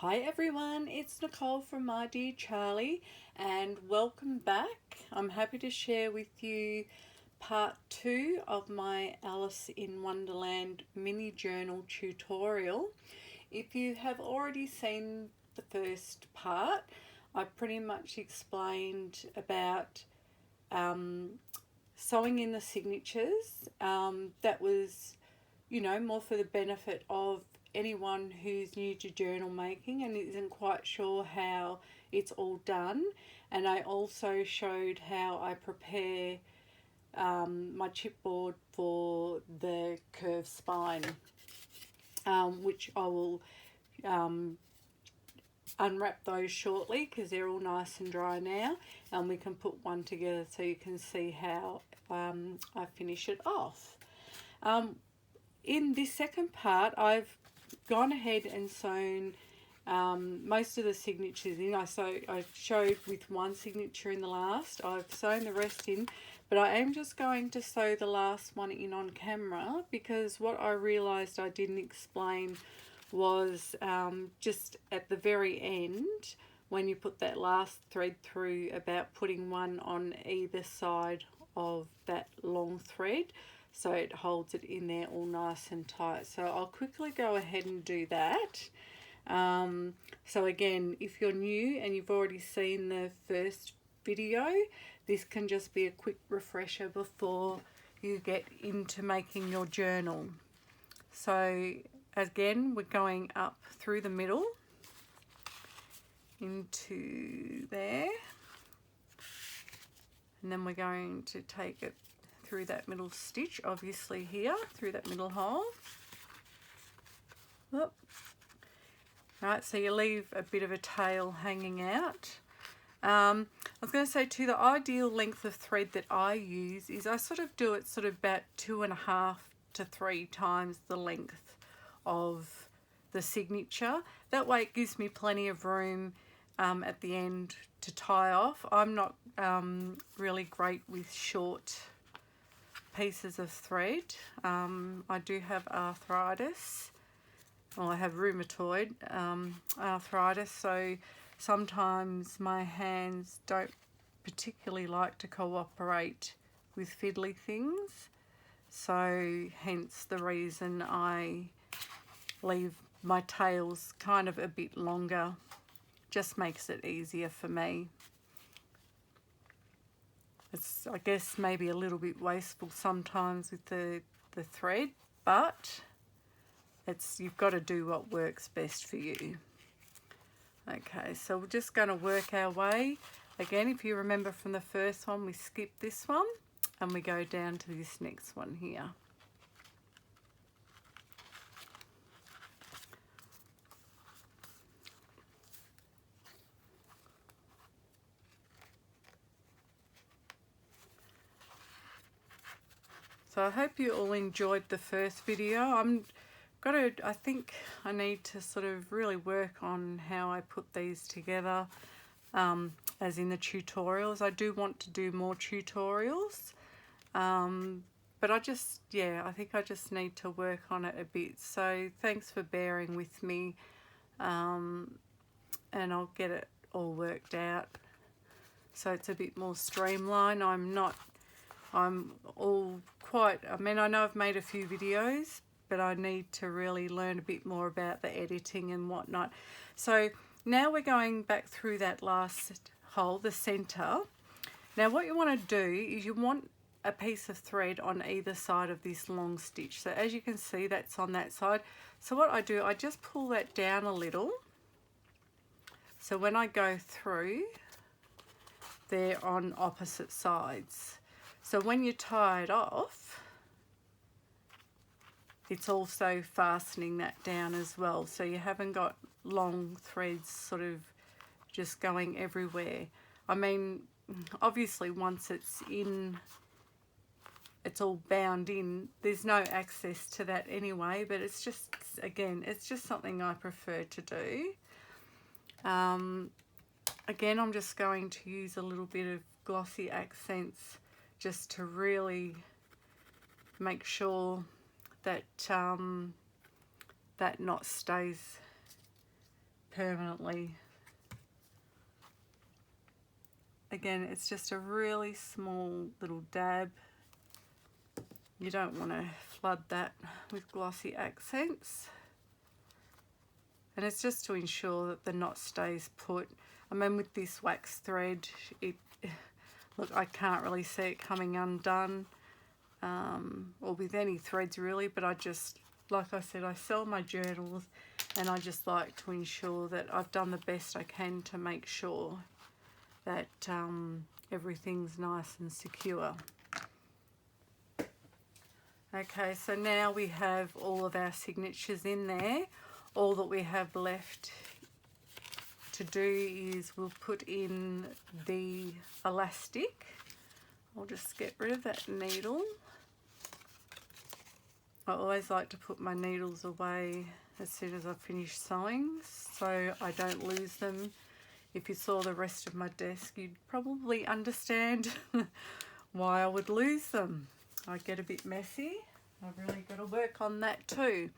Hi everyone, it's Nicole from My Dear Charlie and welcome back. I'm happy to share with you part 2 of my Alice in Wonderland mini journal tutorial. If you have already seen the first part, I pretty much explained about sewing in the signatures. That was, more for the benefit of anyone who's new to journal making and isn't quite sure how it's all done. And I also showed how I prepare my chipboard for the curved spine, which I will unwrap those shortly because they're all nice and dry now, and we can put one together so you can see how I finish it off. In this second part, I've gone ahead and sewn most of the signatures in. I showed with one signature in the last. I've sewn the rest in, but I am just going to sew the last one in on camera because what I realised I didn't explain was just at the very end when you put that last thread through, about putting one on either side of that long thread so it holds it in there all nice and tight. So I'll quickly go ahead and do that. So again, if you're new and you've already seen the first video, this can just be a quick refresher before you get into making your journal. So again, we're going up through the middle into there, and then we're going to take it through that middle stitch, obviously here, through that middle hole. Oop. Right, so you leave a bit of a tail hanging out. I was going to say too, the ideal length of thread that I use is I sort of do it about 2.5 to 3 times the length of the signature. That way it gives me plenty of room at the end to tie off. I'm not really great with short pieces of thread. I do have arthritis. Well, I have rheumatoid arthritis, so sometimes my hands don't particularly like to cooperate with fiddly things. So hence the reason I leave my tails kind of a bit longer. Just makes it easier for me. It's, I guess, maybe a little bit wasteful sometimes with the thread, but you've got to do what works best for you. Okay, so we're just going to work our way. Again, if you remember from the first one, we skip this one and we go down to this next one here. So I hope you all enjoyed the first video. I think I need to sort of really work on how I put these together, as in the tutorials. I do want to do more tutorials, but I think I just need to work on it a bit. So thanks for bearing with me, and I'll get it all worked out so it's a bit more streamlined. I know I've made a few videos, but I need to really learn a bit more about the editing and whatnot. So now we're going back through that last hole, the center. Now what you want to do is you want a piece of thread on either side of this long stitch. So as you can see, that's on that side. So what I do, I just pull that down a little. So when I go through, they're on opposite sides. So when you tie it off, it's also fastening that down as well. So you haven't got long threads sort of just going everywhere. I mean, obviously once it's in, it's all bound in, there's no access to that anyway, but it's just, again, it's just something I prefer to do. Again, I'm just going to use a little bit of glossy accents just to really make sure that that knot stays permanently. Again, it's just a really small little dab. You don't want to flood that with glossy accents. And it's just to ensure that the knot stays put. I mean, with this wax thread, look, I can't really see it coming undone, or with any threads really, but I just, like I said, I sell my journals and I just like to ensure that I've done the best I can to make sure that everything's nice and secure. Okay, so now we have all of our signatures in there. All that we have left to do is we'll put in the elastic. I'll just get rid of that needle. I always like to put my needles away as soon as I finish sewing so I don't lose them. If you saw the rest of my desk, you'd probably understand why I would lose them. I get a bit messy. I've really got to work on that too.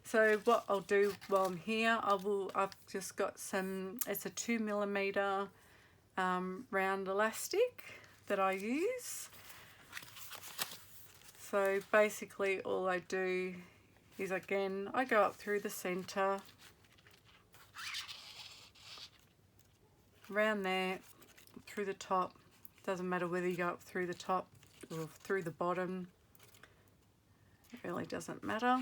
So what I'll do while I'm here, I've just got some, it's a 2mm round elastic that I use. So basically all I do is, again, I go up through the center, around there, through the top. Doesn't matter whether you go up through the top or through the bottom. It really doesn't matter.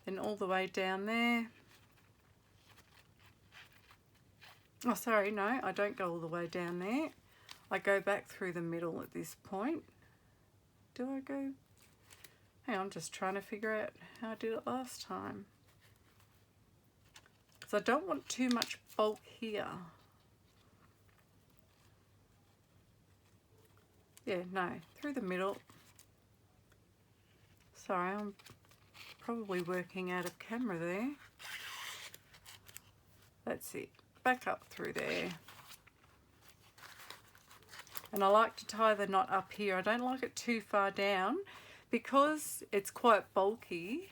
Then all the way down there. Oh, sorry, no, I don't go all the way down there. I go back through the middle at this point. Do I go? Hang on, I'm just trying to figure out how I did it last time. Because I don't want too much bulk here. Yeah, no, through the middle. Sorry, I'm probably working out of camera there. That's it. Back up through there. And I like to tie the knot up here. I don't like it too far down because it's quite bulky.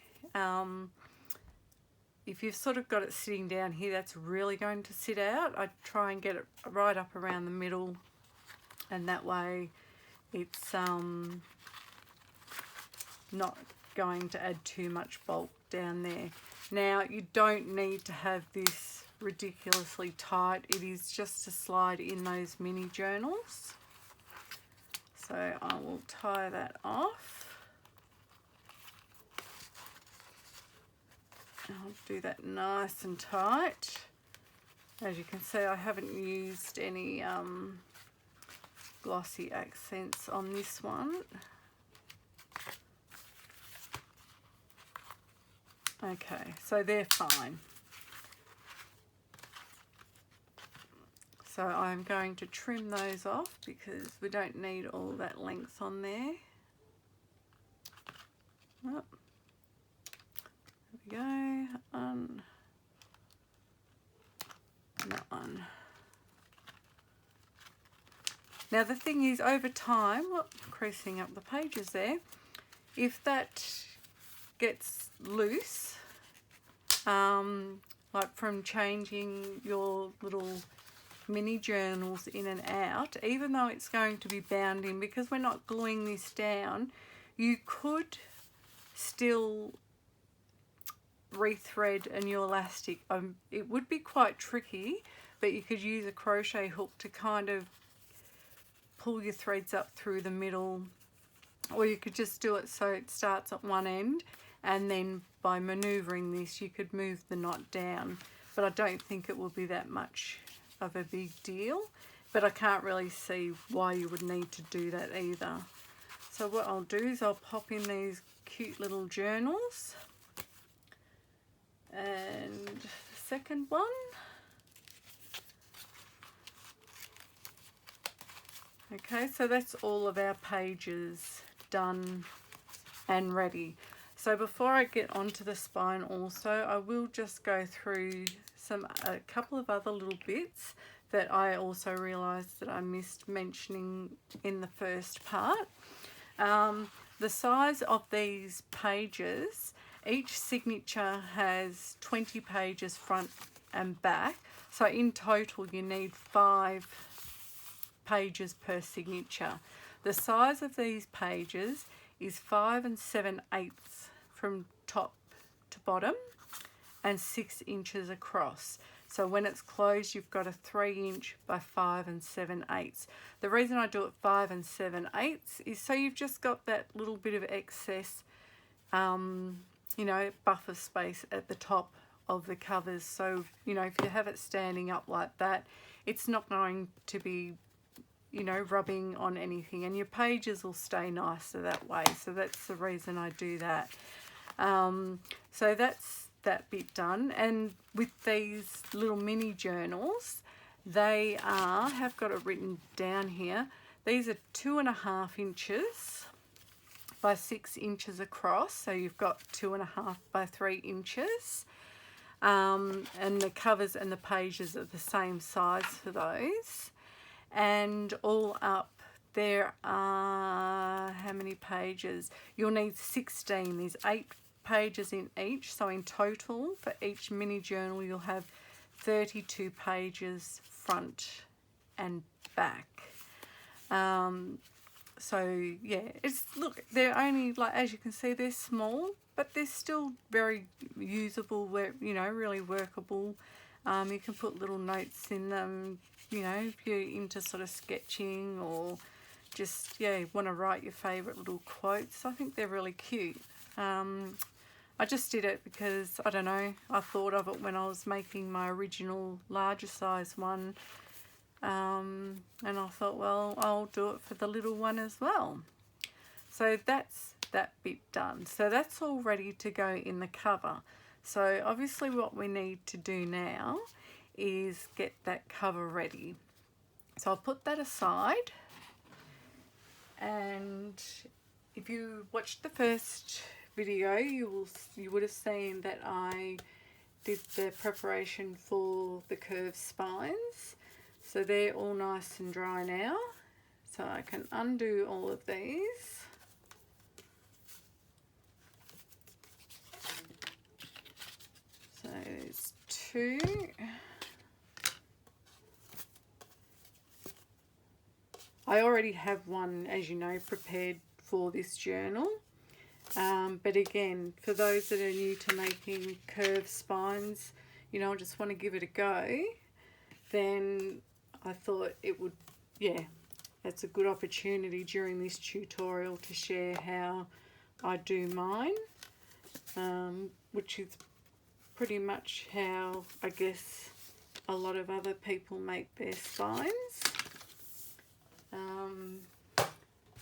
If you've sort of got it sitting down here, that's really going to sit out. I try and get it right up around the middle, and that way it's not going to add too much bulk down there. Now, you don't need to have this ridiculously tight. It is just to slide in those mini journals. So I will tie that off. I'll do that nice and tight. As you can see, I haven't used any glossy accents on this one. Okay, so they're fine. So I'm going to trim those off because we don't need all that length on there. Oh, there we go. That one. Now the thing is, over time, creasing up the pages there, if that gets loose, like from changing your little mini journals in and out, even though it's going to be bound in, because we're not gluing this down, you could still rethread a new elastic. It would be quite tricky, but you could use a crochet hook to kind of pull your threads up through the middle, or you could just do it so it starts at one end, and then by maneuvering this you could move the knot down. But I don't think it will be that much of a big deal, but I can't really see why you would need to do that either. So what I'll do is I'll pop in these cute little journals, and the second one, okay, so that's all of our pages done and ready. So before I get onto the spine also, I will just go through a couple of other little bits that I also realized that I missed mentioning in the first part. The size of these pages, Each signature has 20 pages front and back. So in total you need 5 pages per signature. The size of these pages is 5 7/8 from top to bottom and 6 inches across. So when it's closed, you've got a 3-inch by 5 7/8. The reason I do it 5 7/8 is so you've just got that little bit of excess, you know, buffer space at the top of the covers. So, you know, if you have it standing up like that, it's not going to be, you know, rubbing on anything, and your pages will stay nicer that way. So that's the reason I do that. So that's that bit done. And with these little mini journals, they have got it written down here. These are 2.5 inches by 6 inches across. So you've got 2.5 by 3 inches. And the covers and the pages are the same size for those. And all up there are, how many pages? You'll need 16. There's 8 pages in each, so in total for each mini journal you'll have 32 pages front and back. So yeah, it's, look, they're only, like, as you can see, they're small, but they're still very usable, you know, really workable. You can put little notes in them, you know, if you're into sort of sketching or just, yeah, want to write your favourite little quotes. I think they're really cute. I just did it because, I don't know, I thought of it when I was making my original larger size one. And I thought, well, I'll do it for the little one as well. So that's that bit done. So that's all ready to go in the cover. So obviously what we need to do now is get that cover ready. So I'll put that aside. And if you watched the first video, you would have seen that I did the preparation for the curved spines. So they're all nice and dry now. So I can undo all of these. So there's 2. I already have one, as you know, prepared for this journal. But again, for those that are new to making curved spines, you know, just want to give it a go, then I thought it would, yeah, that's a good opportunity during this tutorial to share how I do mine, which is pretty much how I guess a lot of other people make their spines.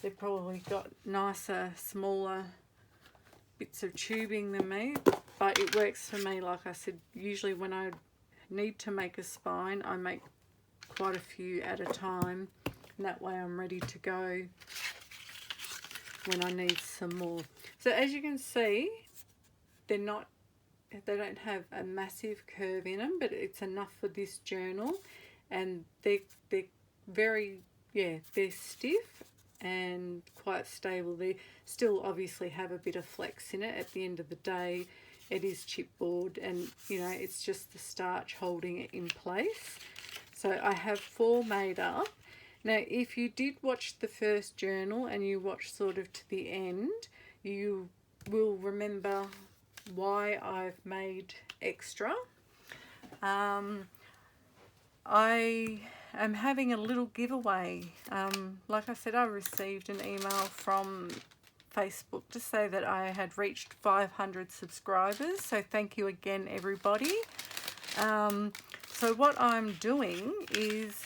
They've probably got nicer, smaller bits of tubing than me, but it works for me. Like I said, usually when I need to make a spine, I make quite a few at a time, and that way I'm ready to go when I need some more. So as you can see, they don't have a massive curve in them, but it's enough for this journal, and they're very, yeah, they're stiff and quite stable. They still obviously have a bit of flex in it. At the end of the day, it is chipboard, and you know, it's just the starch holding it in place. So I have 4 made up. Now if you did watch the first journal and you watched sort of to the end, you will remember why I've made extra. I am having a little giveaway. Like I said, I received an email from Facebook to say that I had reached 500 subscribers. So thank you again, everybody. So what I'm doing is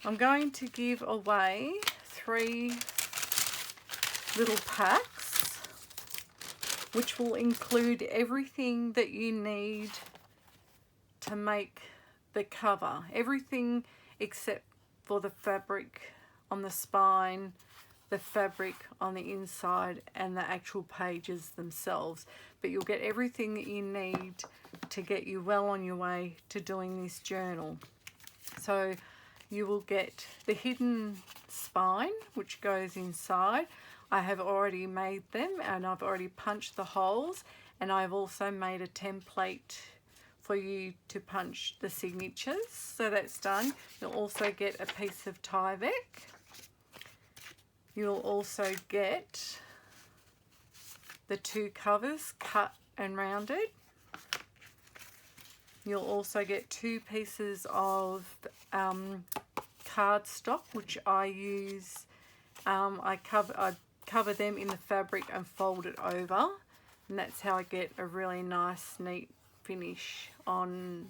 I'm going to give away 3 little packs, which will include everything that you need to make the cover. Everything except for the fabric on the spine, the fabric on the inside, and the actual pages themselves. But you'll get everything that you need to get you well on your way to doing this journal. So you will get the hidden spine, which goes inside. I have already made them and I've already punched the holes, and I've also made a template for you to punch the signatures. So that's done. You'll also get a piece of Tyvek. You'll also get the 2 covers cut and rounded. You'll also get 2 pieces of cardstock, which I use. I cover them in the fabric and fold it over, and that's how I get a really nice, neat finish on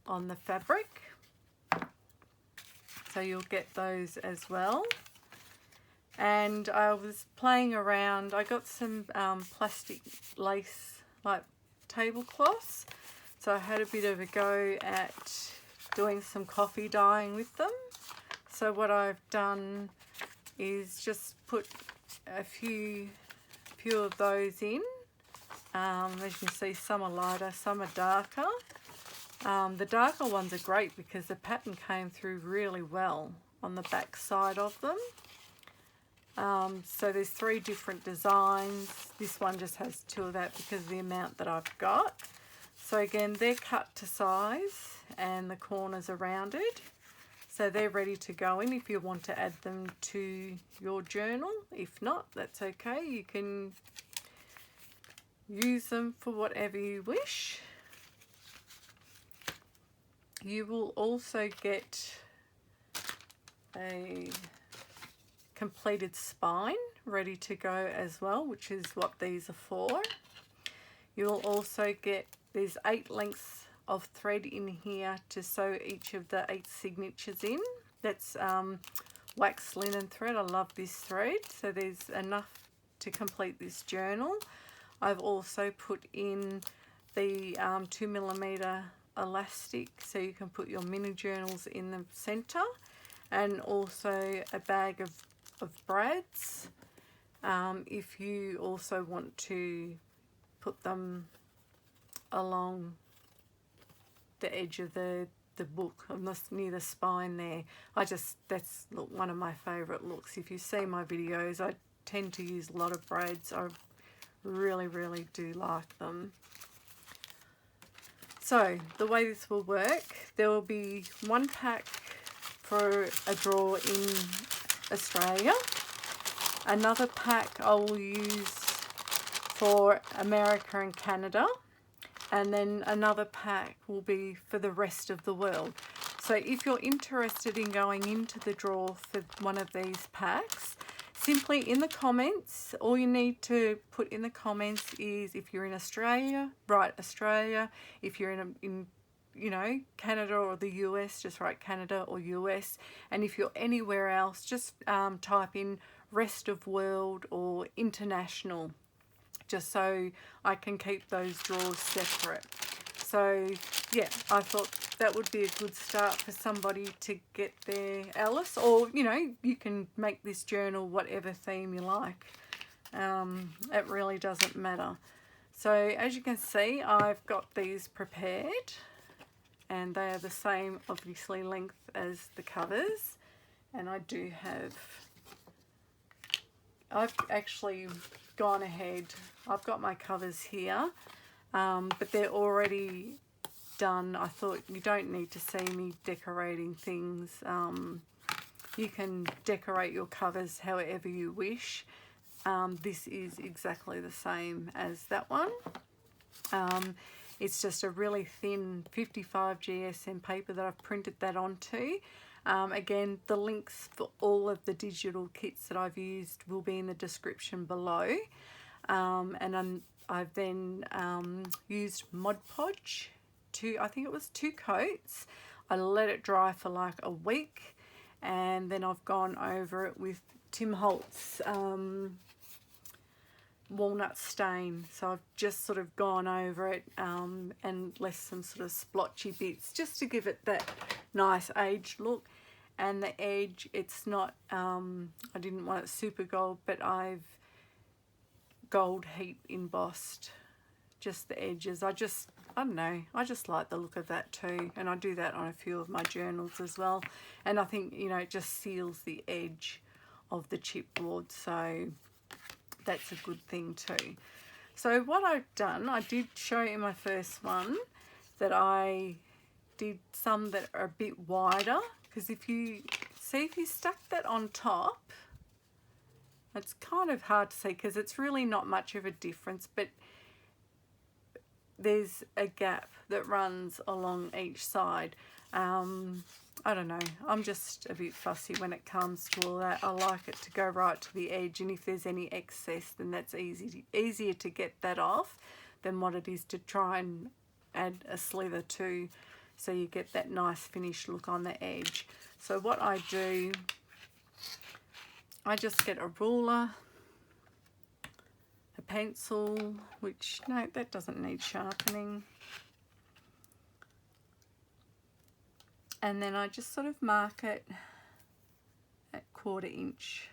the fabric. So you'll get those as well. And I was playing around. I got some plastic lace, like tablecloths. So I had a bit of a go at doing some coffee dyeing with them. So what I've done is just put a few of those in. As you can see, some are lighter, some are darker. The darker ones are great because the pattern came through really well on the back side of them. So there's 3 different designs. This one just has 2 of that because of the amount that I've got. So again, they're cut to size and the corners are rounded. So they're ready to go in if you want to add them to your journal. If not, that's okay. You can use them for whatever you wish. You will also get a completed spine ready to go as well, which is what these are for. You will also get, there's 8 lengths of thread in here to sew each of the 8 signatures in. That's wax linen thread. I love this thread. So there's enough to complete this journal. I've also put in the 2mm elastic so you can put your mini journals in the center, and also a bag of brads if you also want to put them along the edge of the book, near the spine there. That's one of my favorite looks. If you see my videos, I tend to use a lot of brads. I really do like them. So the way this will work, there will be 1 pack for a drawer in Australia, another pack I will use for America and Canada, and then another pack will be for the rest of the world. So if you're interested in going into the draw for one of these packs, simply in the comments, all you need to put in the comments is if you're in Australia, write Australia. If you're in you know, Canada or the US, just write Canada or US. And if you're anywhere else, just type in rest of world or international, just so I can keep those drawers separate. So yeah, I thought that would be a good start for somebody to get their Alice, or you know, you can make this journal whatever theme you like. It really doesn't matter. So as you can see, I've got these prepared, and they are the same obviously length as the covers, and I do have, I've actually gone ahead, I've got my covers here, but they're already done. I thought you don't need to see me decorating things. You can decorate your covers however you wish. This is exactly the same as that one. It's just a really thin 55 GSM paper that I've printed that onto. Again, the links for all of the digital kits that I've used will be in the description below. And I've then used Mod Podge, I think it was 2 coats. I let it dry for like a week, and then I've gone over it with Tim Holtz walnut stain. So I've just sort of gone over it and left some sort of splotchy bits just to give it that nice aged look. And the edge, it's not, I didn't want it super gold, but I've gold heat embossed just the edges. I don't know, I just like the look of that too, and I do that on a few of my journals as well. And I think, you know, it just seals the edge of the chipboard, so that's a good thing too. So what I've done, I did show you in my first one that I did some that are a bit wider, because if you stuck that on top, it's kind of hard to see because it's really not much of a difference, but there's a gap that runs along each side. I don't know, I'm just a bit fussy when it comes to all that. I like it to go right to the edge, and if there's any excess, then that's easier to get that off than what it is to try and add a slither to, so you get that nice finished look on the edge. So what I do, I just get a ruler, a pencil, which, no, that doesn't need sharpening. And then I just sort of mark it at 1/4 inch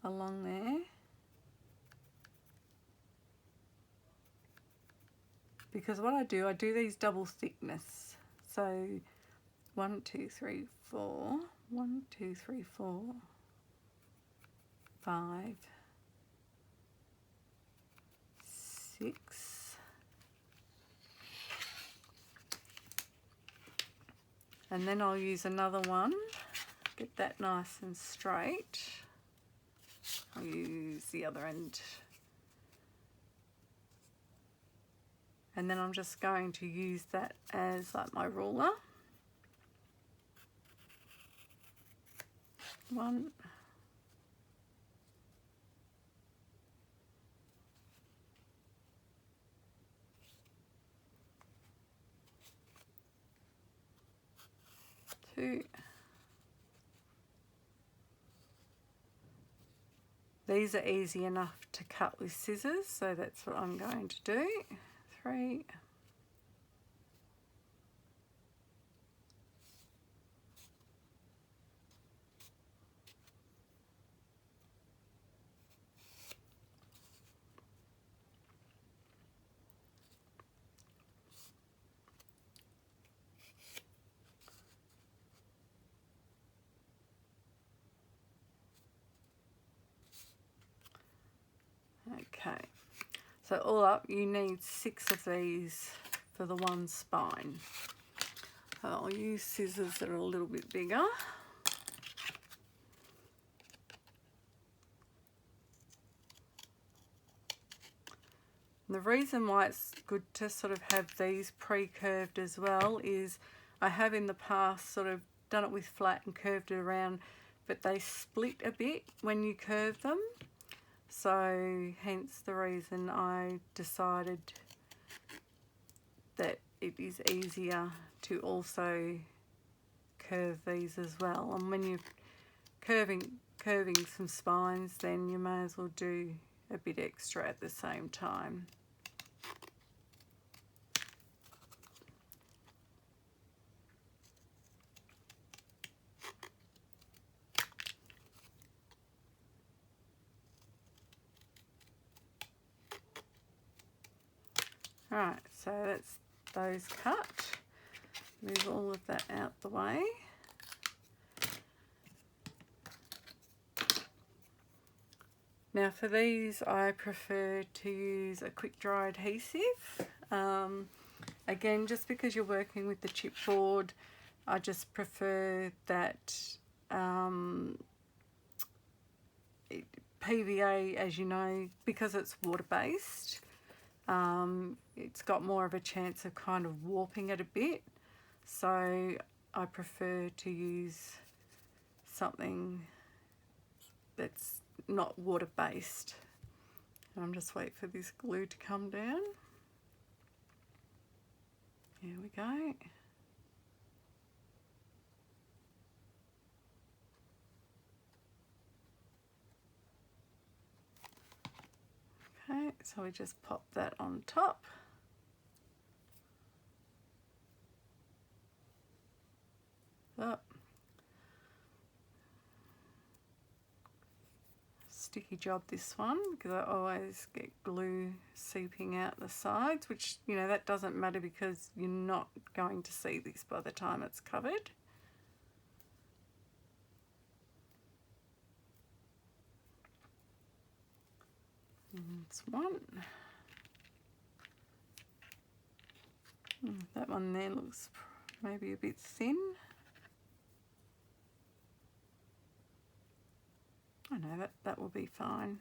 along there. Because what I do these double thickness. So 1, 2, 3, 4, 1, 2, 3, 4, 5, 6. And then I'll use another one, get that nice and straight. I'll use the other end. And then I'm just going to use that as like my ruler. 1. 2. These are easy enough to cut with scissors, so that's what I'm going to do. 3. Okay, so all up you need 6 of these for the one spine. I'll use scissors that are a little bit bigger. And the reason why it's good to sort of have these pre-curved as well is I have in the past sort of done it with flat and curved it around, but they split a bit when you curve them. So hence the reason I decided that it is easier to also curve these as well. And when you're curving some spines, then you may as well do a bit extra at the same time. Alright, so that's those cut. Move all of that out the way. Now for these I prefer to use a quick dry adhesive. Again, just because you're working with the chipboard, I just prefer that PVA, as you know, because it's water-based. It's got more of a chance of kind of warping it a bit, so I prefer to use something that's not water-based. I'm just waiting for this glue to come down. Here we go. Okay, so we just pop that on top. Oh. Sticky job this one, because I always get glue seeping out the sides, which, you know, that doesn't matter because you're not going to see this by the time it's covered. That's one. That one there looks maybe a bit thin. I know that will be fine.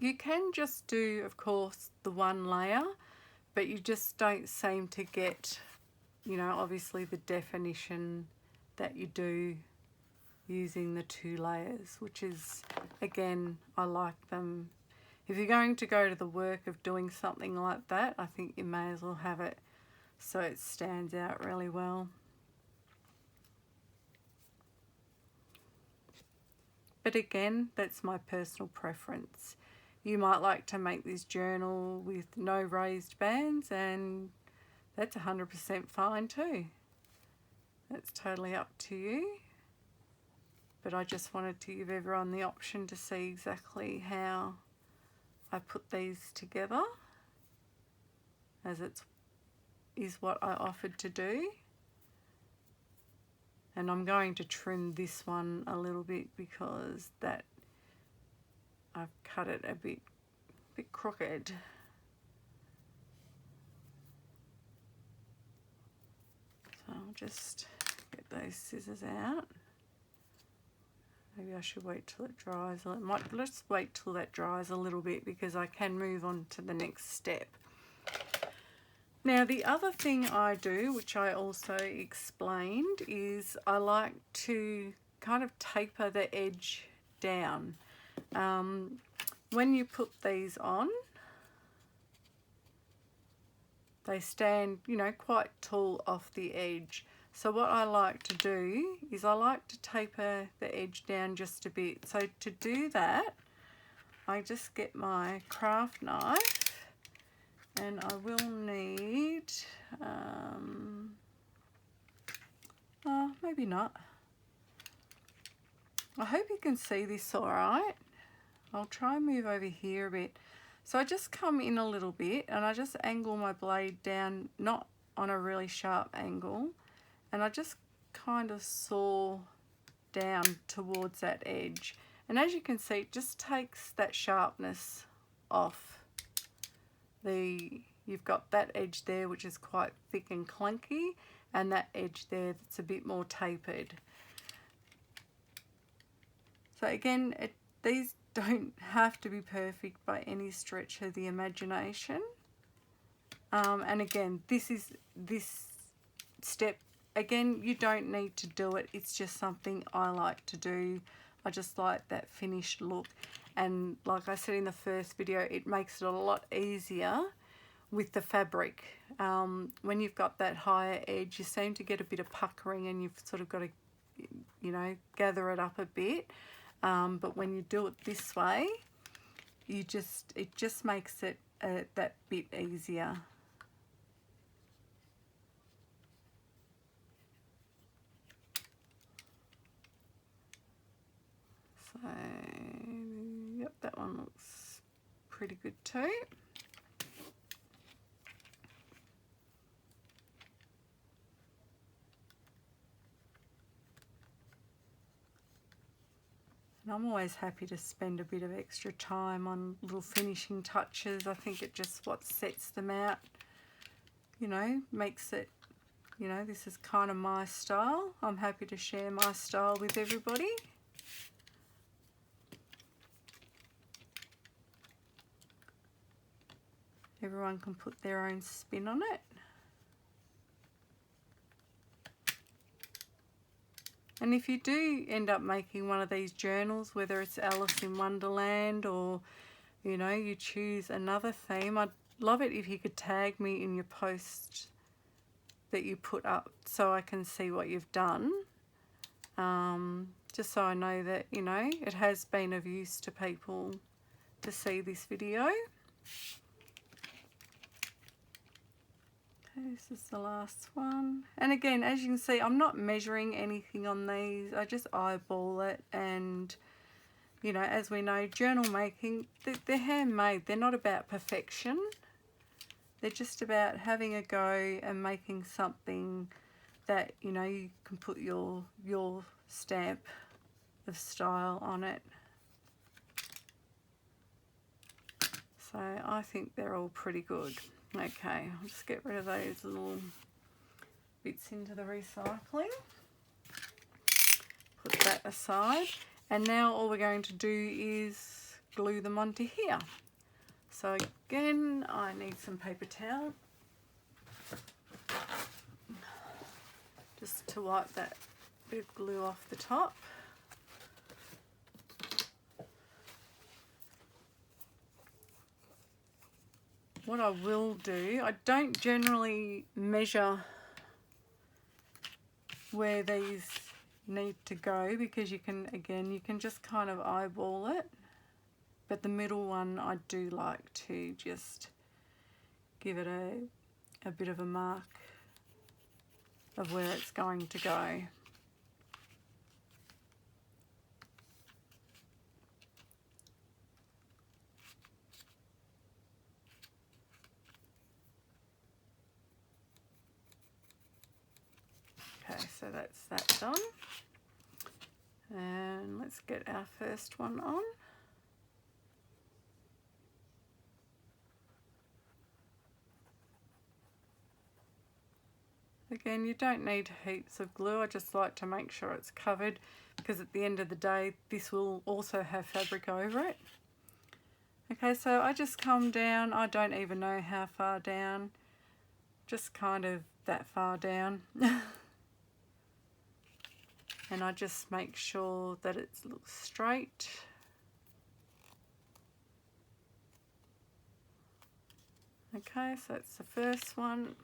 You can just do, of course, the one layer, but you just don't seem to get, you know, obviously the definition that you do using the 2 layers, which is, again, I like them. If you're going to go to the work of doing something like that, I think you may as well have it so it stands out really well. But again, that's my personal preference. You might like to make this journal with no raised bands, and that's 100% fine too. That's totally up to you. But I just wanted to give everyone the option to see exactly how I put these together, as it is what I offered to do. And I'm going to trim this one a little bit because that I've cut it a bit crooked. So I'll just get those scissors out. Maybe I should wait till it dries. Let's wait till that dries a little bit because I can move on to the next step. Now the other thing I do, which I also explained, is I like to kind of taper the edge down. When you put these on, they stand, you know, quite tall off the edge. So what I like to do is I like to taper the edge down just a bit. So to do that, I just get my craft knife, and I will need, oh, maybe not. I hope you can see this all right. I'll try and move over here a bit. So I just come in a little bit and I just angle my blade down, not on a really sharp angle, and I just kind of saw down towards that edge. And as you can see, it just takes that sharpness off. You've got that edge there which is quite thick and clunky, and that edge there that's a bit more tapered. So again, these don't have to be perfect by any stretch of the imagination. And again, this step, again, you don't need to do it. It's just something I like to do. I just like that finished look. And like I said in the first video, it makes it a lot easier with the fabric. When you've got that higher edge, you seem to get a bit of puckering and you've sort of got to, you know, gather it up a bit. But when you do it this way, it just makes it that bit easier. So, yep, that one looks pretty good too. And I'm always happy to spend a bit of extra time on little finishing touches. I think it just what sets them out, you know, makes it, you know, this is kind of my style. I'm happy to share my style with everybody. Everyone can put their own spin on it. And if you do end up making one of these journals, whether it's Alice in Wonderland or, you know, you choose another theme, I'd love it if you could tag me in your post that you put up so I can see what you've done. Just so I know that, you know, it has been of use to people to see this video. This is the last one. And again, as you can see, I'm not measuring anything on these. I just eyeball it. And, you know, as we know, journal making, they're handmade. They're not about perfection. They're just about having a go and making something that, you know, you can put your stamp of style on it. So I think they're all pretty good. Okay, I'll just get rid of those little bits into the recycling. Put that aside. And now all we're going to do is glue them onto here. So again, I need some paper towel. Just to wipe that bit of glue off the top. What I will do, I don't generally measure where these need to go because you can, again, you can just kind of eyeball it. But the middle one, I do like to just give it a bit of a mark of where it's going to go. Okay, so that's that done. And let's get our first one on. Again, you don't need heaps of glue. I just like to make sure it's covered because at the end of the day, this will also have fabric over it. Okay, so I just come down. I don't even know how far down. Just kind of that far down. And I just make sure that it looks straight. Okay, so that's the first one.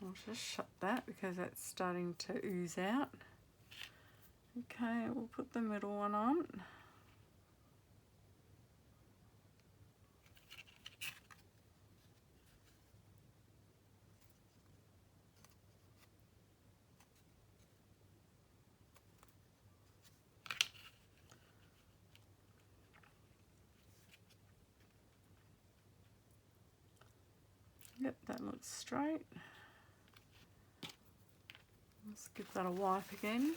I'll just shut that because that's starting to ooze out. Okay, we'll put the middle one on. Yep, that looks straight. Let's give that a wipe again.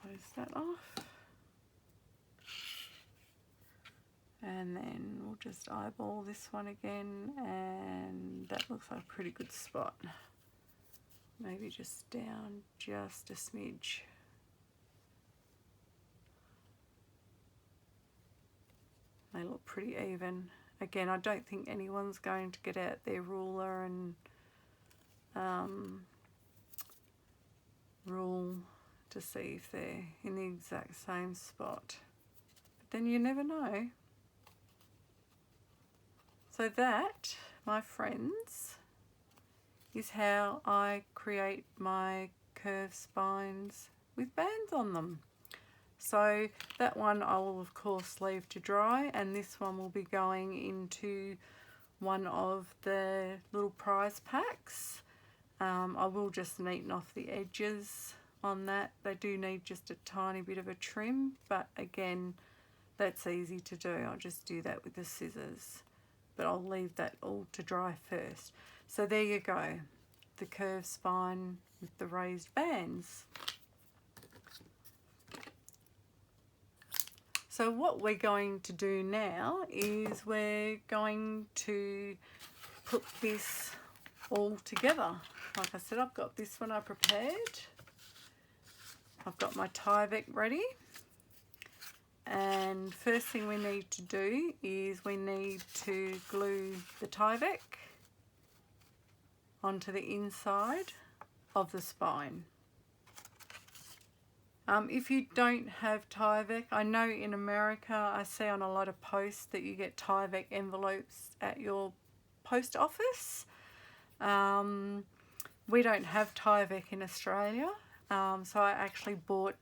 Close that off. And then we'll just eyeball this one again, and that looks like a pretty good spot. Maybe just down just a smidge. They look pretty even. Again, I don't think anyone's going to get out their ruler and rule to see if they're in the exact same spot. But then you never know. So that, my friends, is how I create my curved spines with bands on them. So that one I will of course leave to dry, and this one will be going into one of the little prize packs. I will just neaten off the edges on that. They do need just a tiny bit of a trim, but again, that's easy to do. I'll just do that with the scissors, but I'll leave that all to dry first. So there you go, the curved spine with the raised bands. So what we're going to do now is we're going to put this all together. Like I said, I've got this one I prepared. I've got my Tyvek ready. And first thing we need to do is we need to glue the Tyvek onto the inside of the spine. If you don't have Tyvek, I know in America I see on a lot of posts that you get Tyvek envelopes at your post office. We don't have Tyvek in Australia, so I actually bought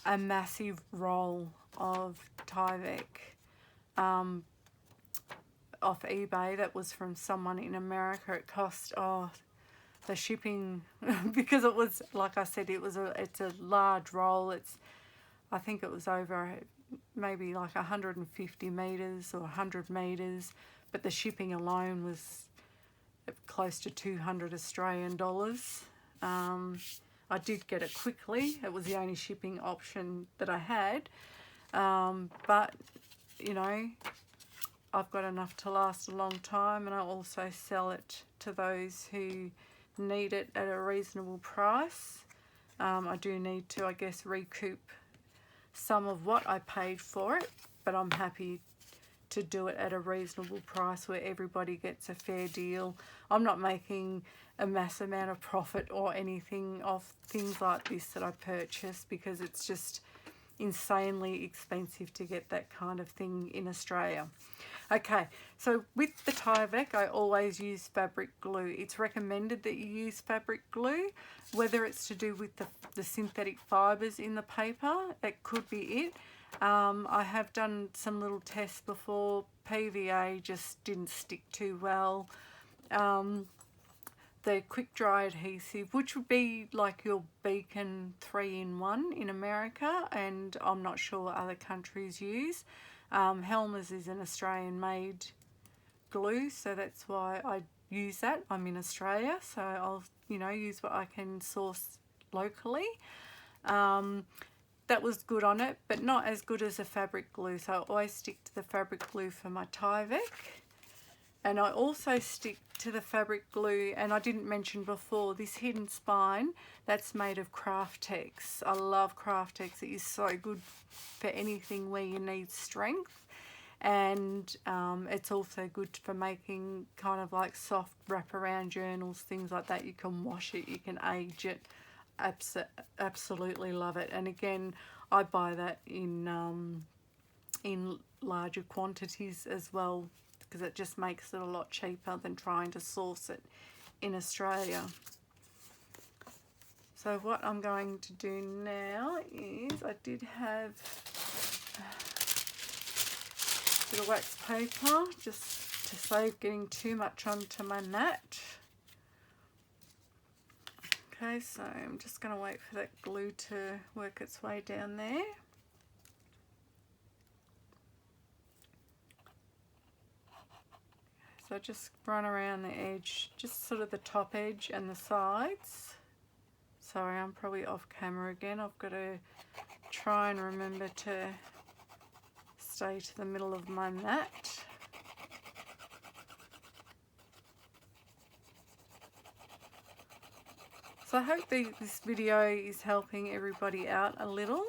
a massive roll of Tyvek off eBay. That was from someone in America. It cost, the shipping, because it was, like I said, it's a large roll. I think it was over maybe like 150 meters or 100 meters, but the shipping alone was close to 200 Australian dollars. I did get it quickly. It was the only shipping option that I had, but you know, I've got enough to last a long time, and I also sell it to those who need it at a reasonable price. I do need to, I guess, recoup some of what I paid for it, but I'm happy to do it at a reasonable price where everybody gets a fair deal. I'm not making a mass amount of profit or anything off things like this that I purchase, because it's just insanely expensive to get that kind of thing in Australia. Okay, so with the Tyvek, I always use fabric glue. It's recommended that you use fabric glue, whether it's to do with the synthetic fibres in the paper. That could be it. I have done some little tests before. PVA just didn't stick too well. The quick dry adhesive, which would be like your Beacon 3-in-1 in America, and I'm not sure what other countries use. Helmer's is an Australian made glue, so that's why I use that. I'm in Australia, so I'll use what I can source locally. That was good on it, but not as good as a fabric glue, so I always stick to the fabric glue for my Tyvek. And I also stick to the fabric glue, and I didn't mention before, this hidden spine, that's made of Craftex. I love Craftex. It is so good for anything where you need strength. And it's also good for making kind of like soft wraparound journals, things like that. You can wash it, you can age it. Absolutely love it. And again, I buy that in larger quantities as well, because it just makes it a lot cheaper than trying to source it in Australia. So what I'm going to do now is, I did have a bit of wax paper just to save getting too much onto my mat. Okay, so I'm just going to wait for that glue to work its way down there. So just run around the edge, just sort of the top edge and the sides. Sorry, I'm probably off camera again. I've got to try and remember to stay to the middle of my mat. So I hope this video is helping everybody out a little,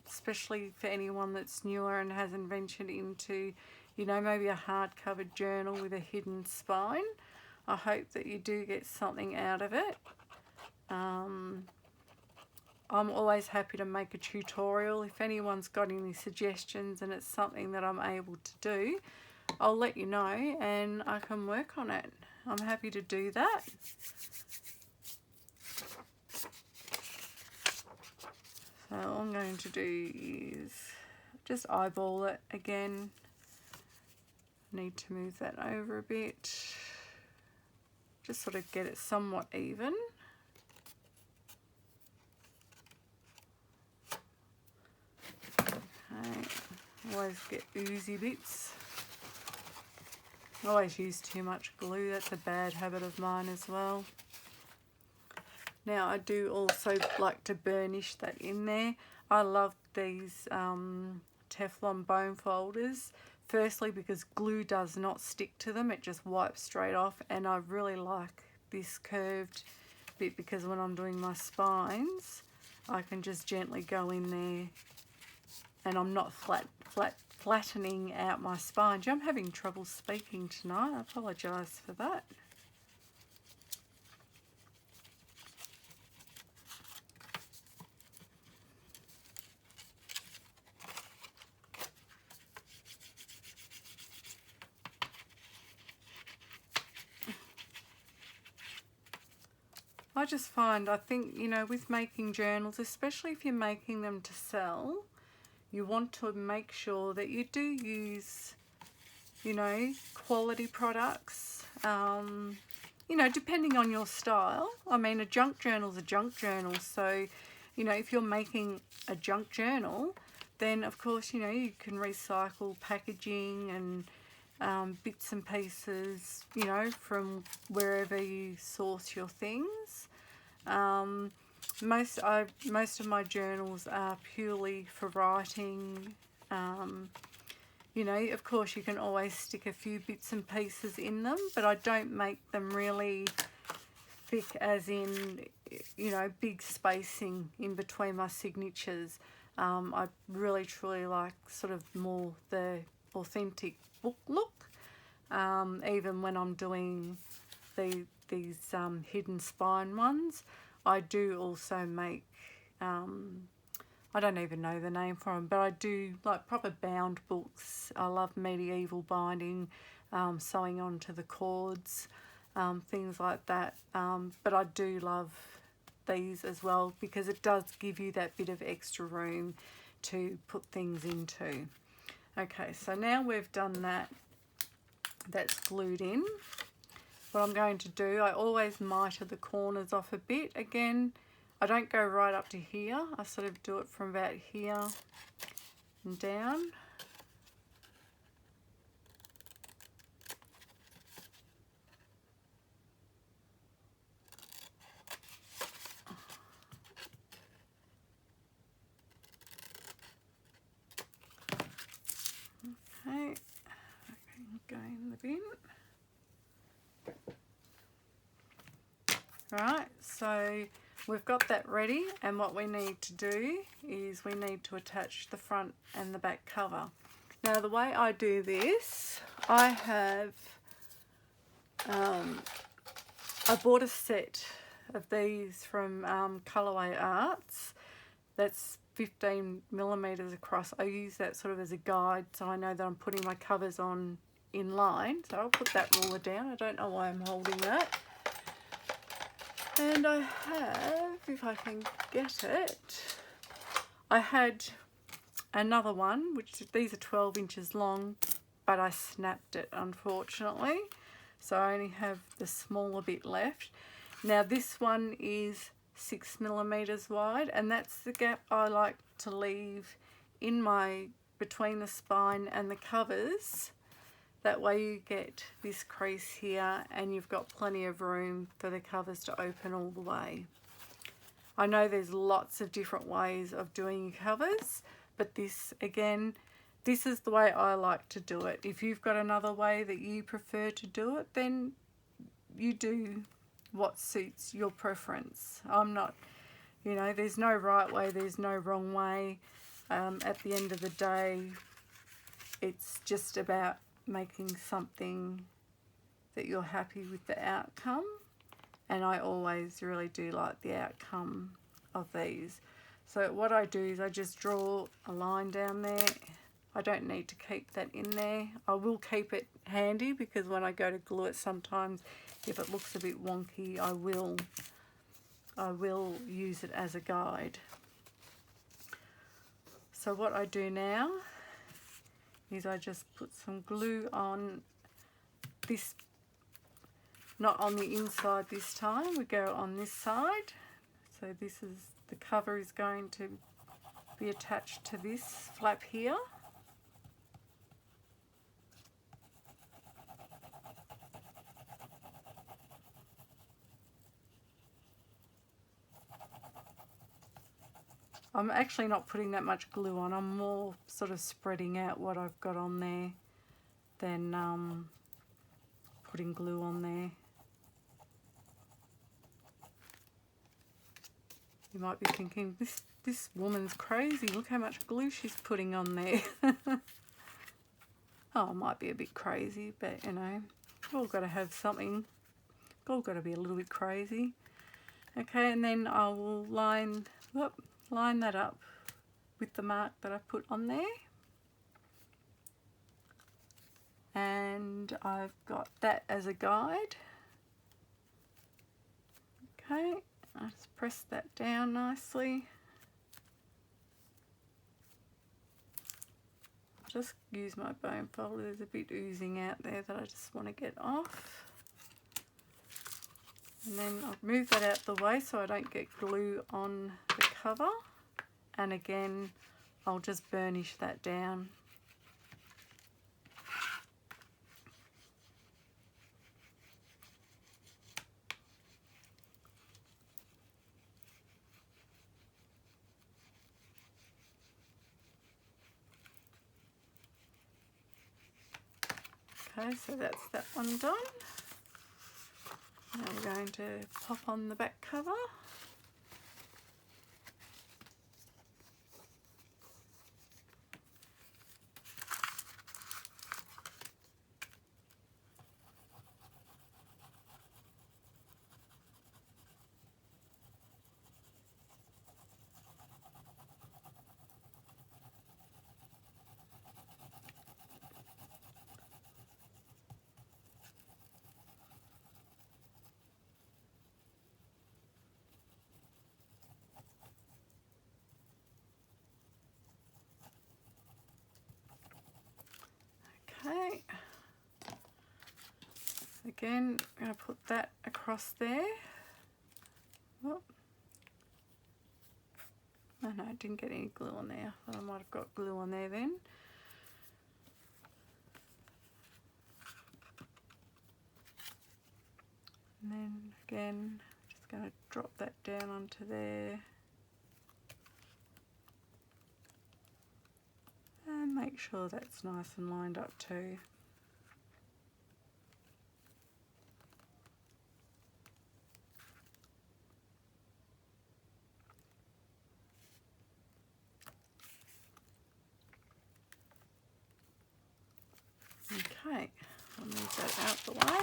especially for anyone that's newer and hasn't ventured into, maybe a hard-covered journal with a hidden spine. I hope that you do get something out of it. I'm always happy to make a tutorial. If anyone's got any suggestions and it's something that I'm able to do, I'll let you know and I can work on it. I'm happy to do that. So all I'm going to do is just eyeball it again. Need to move that over a bit. Just sort of get it somewhat even. Okay. Always get oozy bits. I always use too much glue. That's a bad habit of mine as well. Now I do also like to burnish that in there. I love these Teflon bone folders. Firstly, because glue does not stick to them, it just wipes straight off, and I really like this curved bit because when I'm doing my spines, I can just gently go in there and I'm not flattening out my spine. I'm having trouble speaking tonight. I apologise for that. I just find, I think, you know, with making journals, especially if you're making them to sell, you want to make sure that you do use, you know, quality products, you know, depending on your style. I mean, a junk journal is a junk journal, so, you know, if you're making a junk journal, then of course, you know, you can recycle packaging and bits and pieces, you know, from wherever you source your things. Most of my journals are purely for writing. You know, of course you can always stick a few bits and pieces in them, but I don't make them really thick, as in, you know, big spacing in between my signatures. I really truly like sort of more the authentic book look, even when I'm doing these hidden spine ones. I do also make, I don't even know the name for them, but I do like proper bound books. I love medieval binding, sewing onto the cords, things like that. But I do love these as well, because it does give you that bit of extra room to put things into. Okay, so now we've done that, that's glued in. What I'm going to do, I always miter the corners off a bit. Again, I don't go right up to here. I sort of do it from about here and down. Okay, go in the bin. Right, so we've got that ready, and what we need to do is we need to attach the front and the back cover. Now the way I do this, I have, I bought a set of these from Colourway Arts. That's 15 millimeters across. I use that sort of as a guide, so I know that I'm putting my covers on in line. So I'll put that ruler down. I don't know why I'm holding that. And I have, if I can get it, I had another one, which these are 12 inches long, but I snapped it, unfortunately. So I only have the smaller bit left. Now this one is 6 millimeters wide, and that's the gap I like to leave in my, between the spine and the covers. That way you get this crease here, and you've got plenty of room for the covers to open all the way. I know there's lots of different ways of doing covers, but this, again, this is the way I like to do it. If you've got another way that you prefer to do it, then you do what suits your preference. I'm not, you know, there's no right way, there's no wrong way. At the end of the day, it's just about making something that you're happy with the outcome, and I always really do like the outcome of these. So what I do is I just draw a line down there. I don't need to keep that in there. I will keep it handy, because when I go to glue it, sometimes if it looks a bit wonky, I will use it as a guide. So what I do now is I just put some glue on this, not on the inside this time, we go on this side. So this is, the cover is going to be attached to this flap here. I'm actually not putting that much glue on, I'm more sort of spreading out what I've got on there than putting glue on there. You might be thinking, this This woman's crazy. Look how much glue she's putting on there. Oh, it might be a bit crazy, but you know, we've all got to have something. We've all got to be a little bit crazy. Okay, and then I will line that up with the mark that I put on there. And I've got that as a guide. Okay, I'll just press that down nicely. Just use my bone folder. There's a bit oozing out there that I just want to get off. And then I'll move that out the way so I don't get glue on the cover. And again, I'll just burnish that down. Okay, so that's that one done. Now we're going to pop on the back cover. Okay, again, I'm going to put that across there. Oh, no, I didn't get any glue on there. I might have got glue on there then. And then again, just going to drop that down onto there. And make sure that's nice and lined up too. Okay, I'll move that out the way.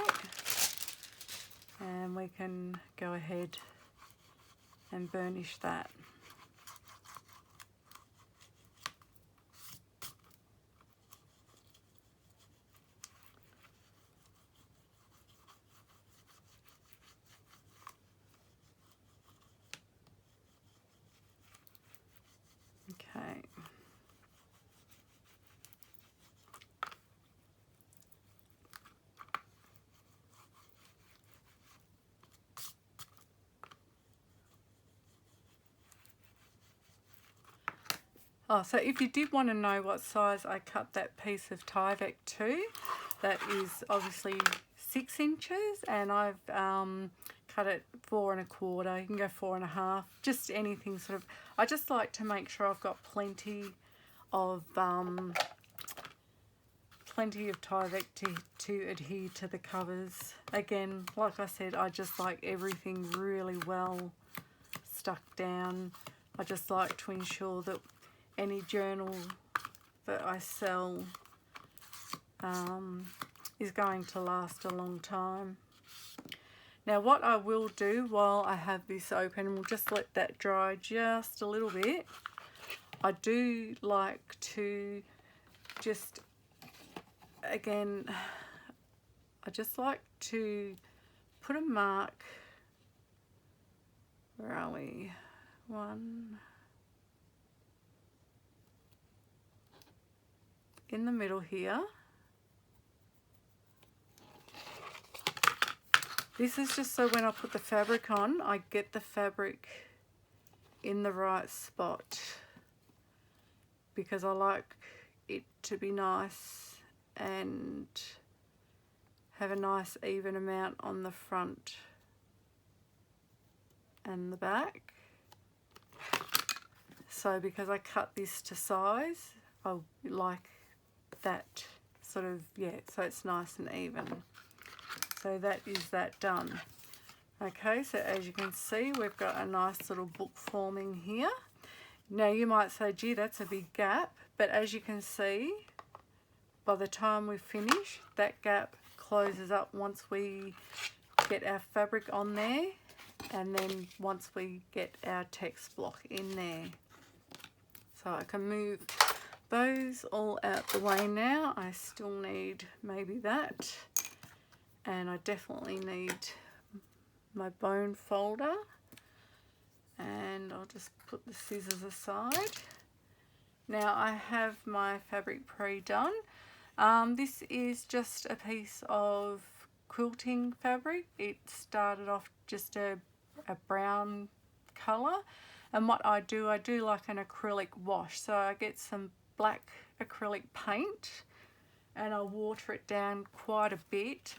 And we can go ahead and burnish that. Okay. Oh, so if you did want to know what size I cut that piece of Tyvek to, that is obviously 6 inches, and I've cut it 4 1/4. You can go 4 1/2, just anything sort of. I just like to make sure I've got plenty of Tyvek to adhere to the covers. Again, like I said, I just like everything really well stuck down. I just like to ensure that any journal that I sell is going to last a long time. Now what I will do while I have this open, we'll just let that dry just a little bit. I do like to just, again, I just like to put a mark, where are we, 1, in the middle here. This is just so when I put the fabric on, I get the fabric in the right spot, because I like it to be nice and have a nice even amount on the front and the back. So because I cut this to size, I like that sort of, yeah, so it's nice and even. So that is that done. Okay, so as you can see, we've got a nice little book forming here. Now you might say, gee, that's a big gap, but as you can see, by the time we finish, that gap closes up once we get our fabric on there, and then once we get our text block in there. So I can move those all out the way now. I still need maybe that, and I definitely need my bone folder, and I'll just put the scissors aside. Now I have my fabric pre-done. This is just a piece of quilting fabric. It started off just a brown colour, and what I do like an acrylic wash. So I get some black acrylic paint and I water it down quite a bit.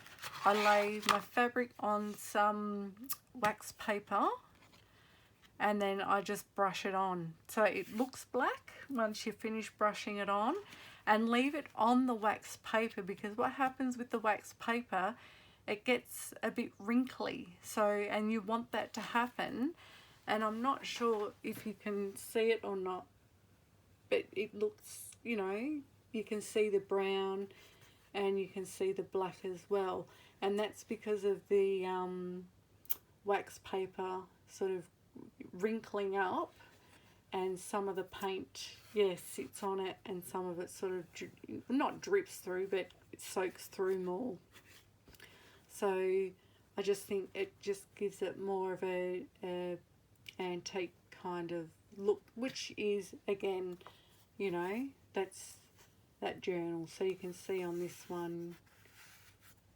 I lay my fabric on some wax paper and then I just brush it on so it looks black once you finish brushing it on, and leave it on the wax paper, because what happens with the wax paper, it gets a bit wrinkly, so, and you want that to happen. And I'm not sure if you can see it or not, but it looks, you know, you can see the brown and you can see the black as well, and that's because of the wax paper sort of wrinkling up, and some of the paint, sits on it, and some of it sort of not drips through, but it soaks through more. So I just think it just gives it more of a antique kind of look, which is, again, you know, that's that journal. So you can see on this one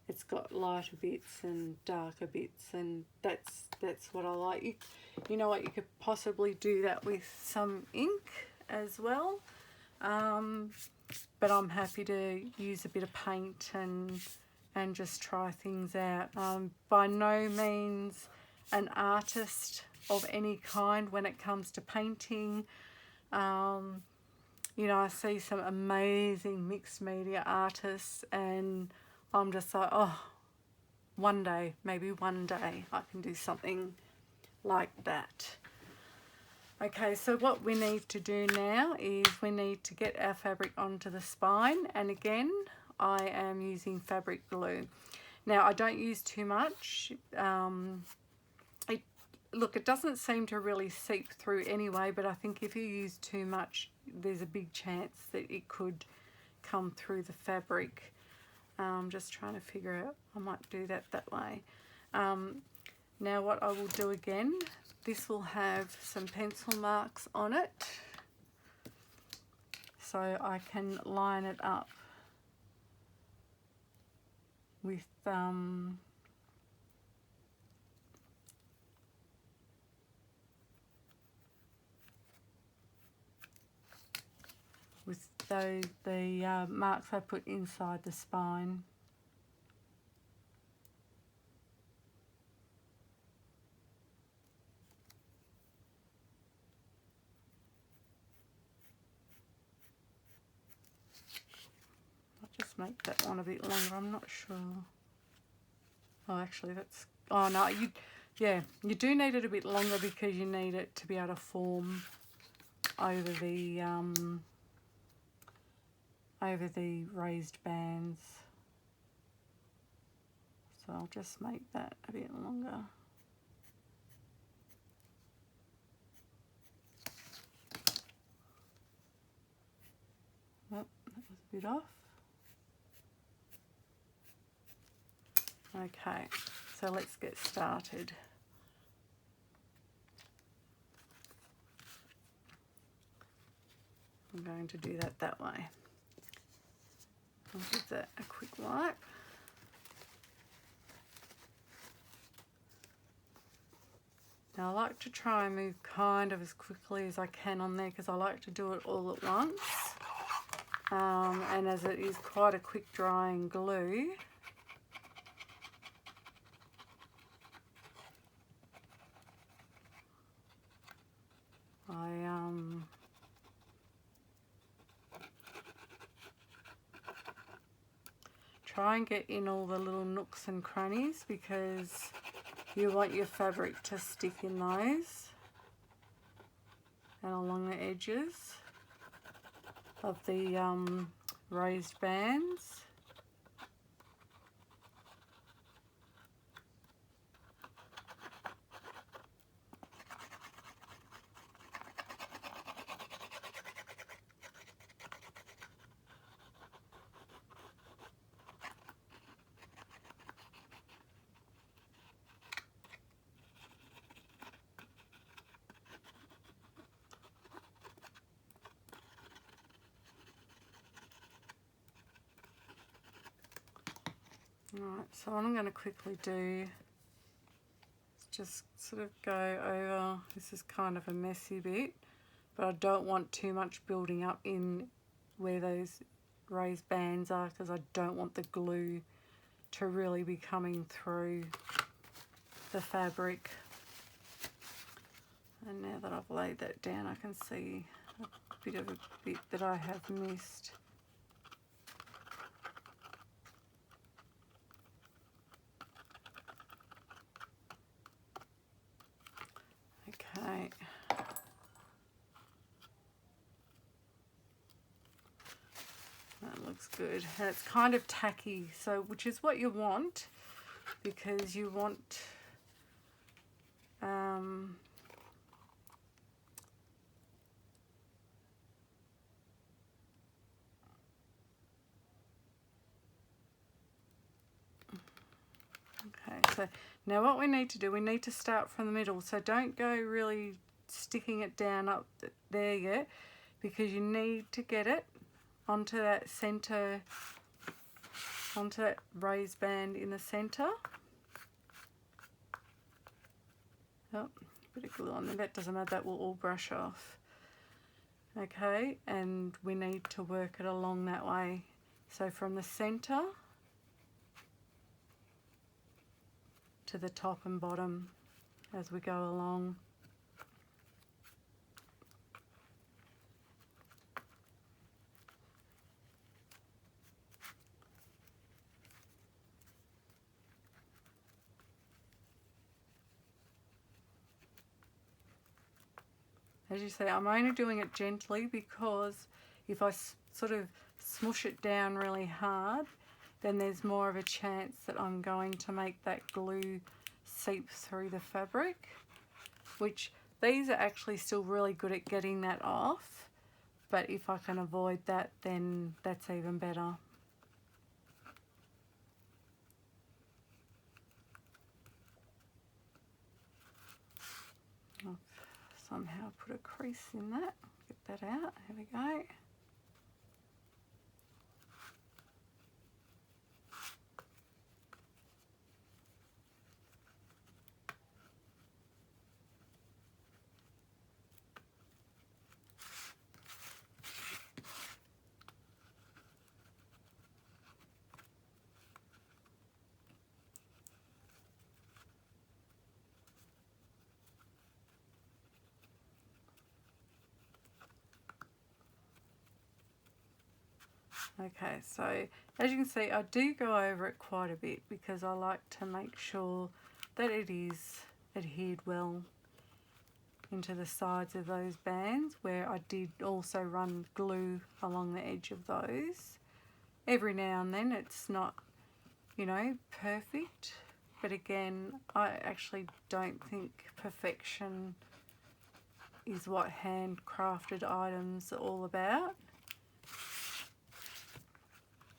it's got lighter bits and darker bits, and that's what I like. You know what, you could possibly do that with some ink as well, but I'm happy to use a bit of paint and just try things out. By no means an artist of any kind when it comes to painting. You know, I see some amazing mixed media artists and I'm just like, oh, one day, maybe one day I can do something like that. Okay, so what we need to do now is we need to get our fabric onto the spine, and again I am using fabric glue. Now I don't use too much. Look, it doesn't seem to really seep through anyway, but I think if you use too much, there's a big chance that it could come through the fabric. I'm just trying to figure out, I might do that way. Now what I will do again, this will have some pencil marks on it, so I can line it up with the marks I put inside the spine. I'll just make that one a bit longer, I'm not sure. Oh, actually that's, oh no, you do need it a bit longer because you need it to be able to form over the raised bands. So I'll just make that a bit longer. Oh, that was a bit off. Okay, so let's get started. I'm going to do that way. I'll give that a quick wipe. Now I like to try and move kind of as quickly as I can on there because I like to do it all at once. And as it is quite a quick drying glue, try and get in all the little nooks and crannies because you want your fabric to stick in those. and along the edges of the raised bands. Right, so what I'm going to quickly do is just sort of go over, this is kind of a messy bit, but I don't want too much building up in where those raised bands are, because I don't want the glue to really be coming through the fabric. And now that I've laid that down, I can see a bit of a bit that I have missed. Okay. That looks good. And it's kind of tacky, so which is what you want, because you want okay, so now what we need to do, we need to start from the middle, so don't go really sticking it down up there yet, because you need to get it onto that center, onto that raised band in the center. Oh, a bit of glue on there, that doesn't matter, that will all brush off. Okay, and we need to work it along that way. So from the center to the top and bottom as we go along. As you see, I'm only doing it gently, because if I sort of smush it down really hard, then there's more of a chance that I'm going to make that glue seep through the fabric, which these are actually still really good at getting that off, but if I can avoid that, then that's even better. Somehow put a crease in that, get that out, here we go. Okay, so as you can see, I do go over it quite a bit, because I like to make sure that it is adhered well into the sides of those bands, where I did also run glue along the edge of those. Every now and then it's not, you know, perfect, but again, I actually don't think perfection is what handcrafted items are all about.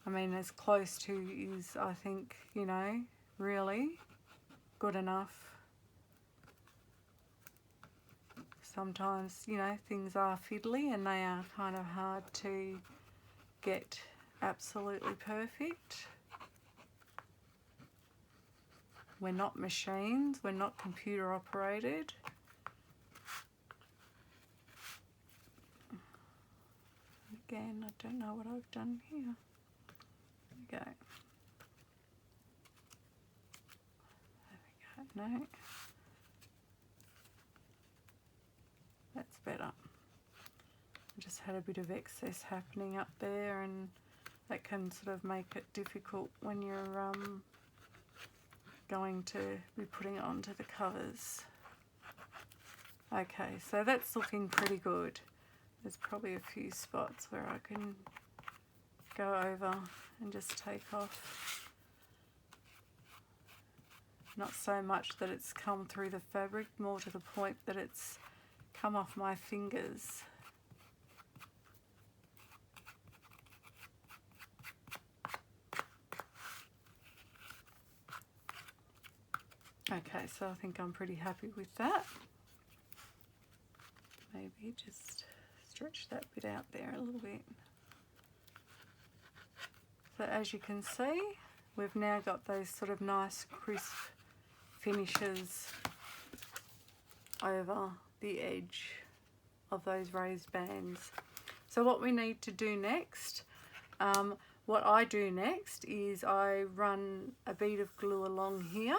I mean, as close to is, I think, you know, really good enough. Sometimes, you know, things are fiddly and they are kind of hard to get absolutely perfect. We're not machines, we're not computer operated. Again, I don't know what I've done here. There we go. There we go. No. That's better. I just had a bit of excess happening up there, and that can sort of make it difficult when you're going to be putting it onto the covers. Okay, so that's looking pretty good. There's probably a few spots where I can go over and just take off. Not so much that it's come through the fabric, more to the point that it's come off my fingers. Okay, so I think I'm pretty happy with that. Maybe just stretch that bit out there a little bit. So as you can see, we've now got those sort of nice crisp finishes over the edge of those raised bands. So what we need to do next, what I do next is I run a bead of glue along here,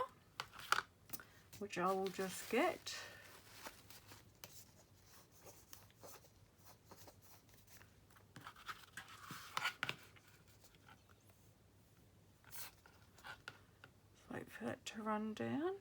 which I will just get. Wait for that to run down.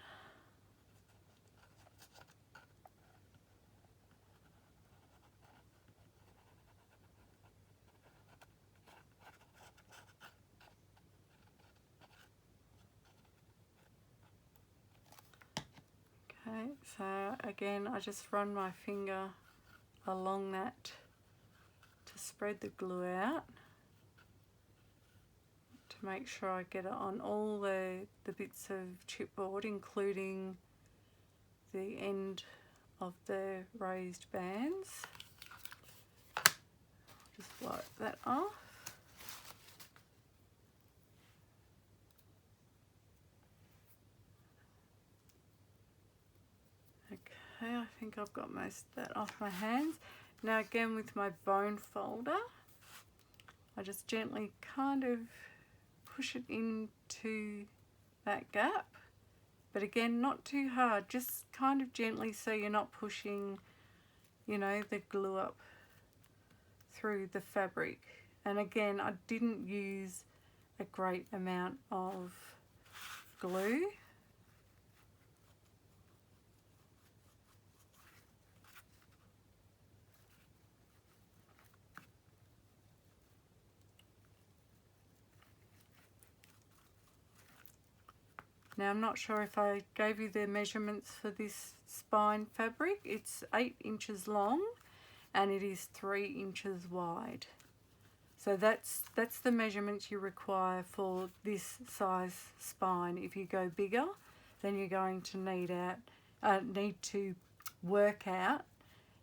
Okay, so again I just run my finger along that to spread the glue out, to make sure I get it on all the bits of chipboard, including the end of the raised bands. Just wipe that off. Okay, I think I've got most of that off my hands. Now again with my bone folder, I just gently kind of push it into that gap, but again not too hard, just kind of gently so you're not pushing, you know, the glue up through the fabric. And again, I didn't use a great amount of glue. Now I'm not sure if I gave you the measurements for this spine fabric. It's 8 inches long and it is 3 inches wide. So that's the measurements you require for this size spine. If you go bigger, then you're going to need to work out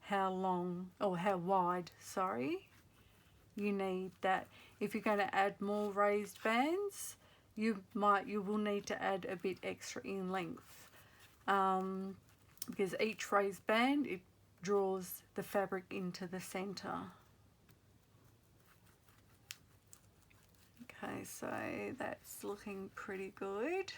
how long, or how wide, sorry, you need that. If you're going to add more raised bands, you will need to add a bit extra in length, because each raised band, it draws the fabric into the center. Okay, so that's looking pretty good.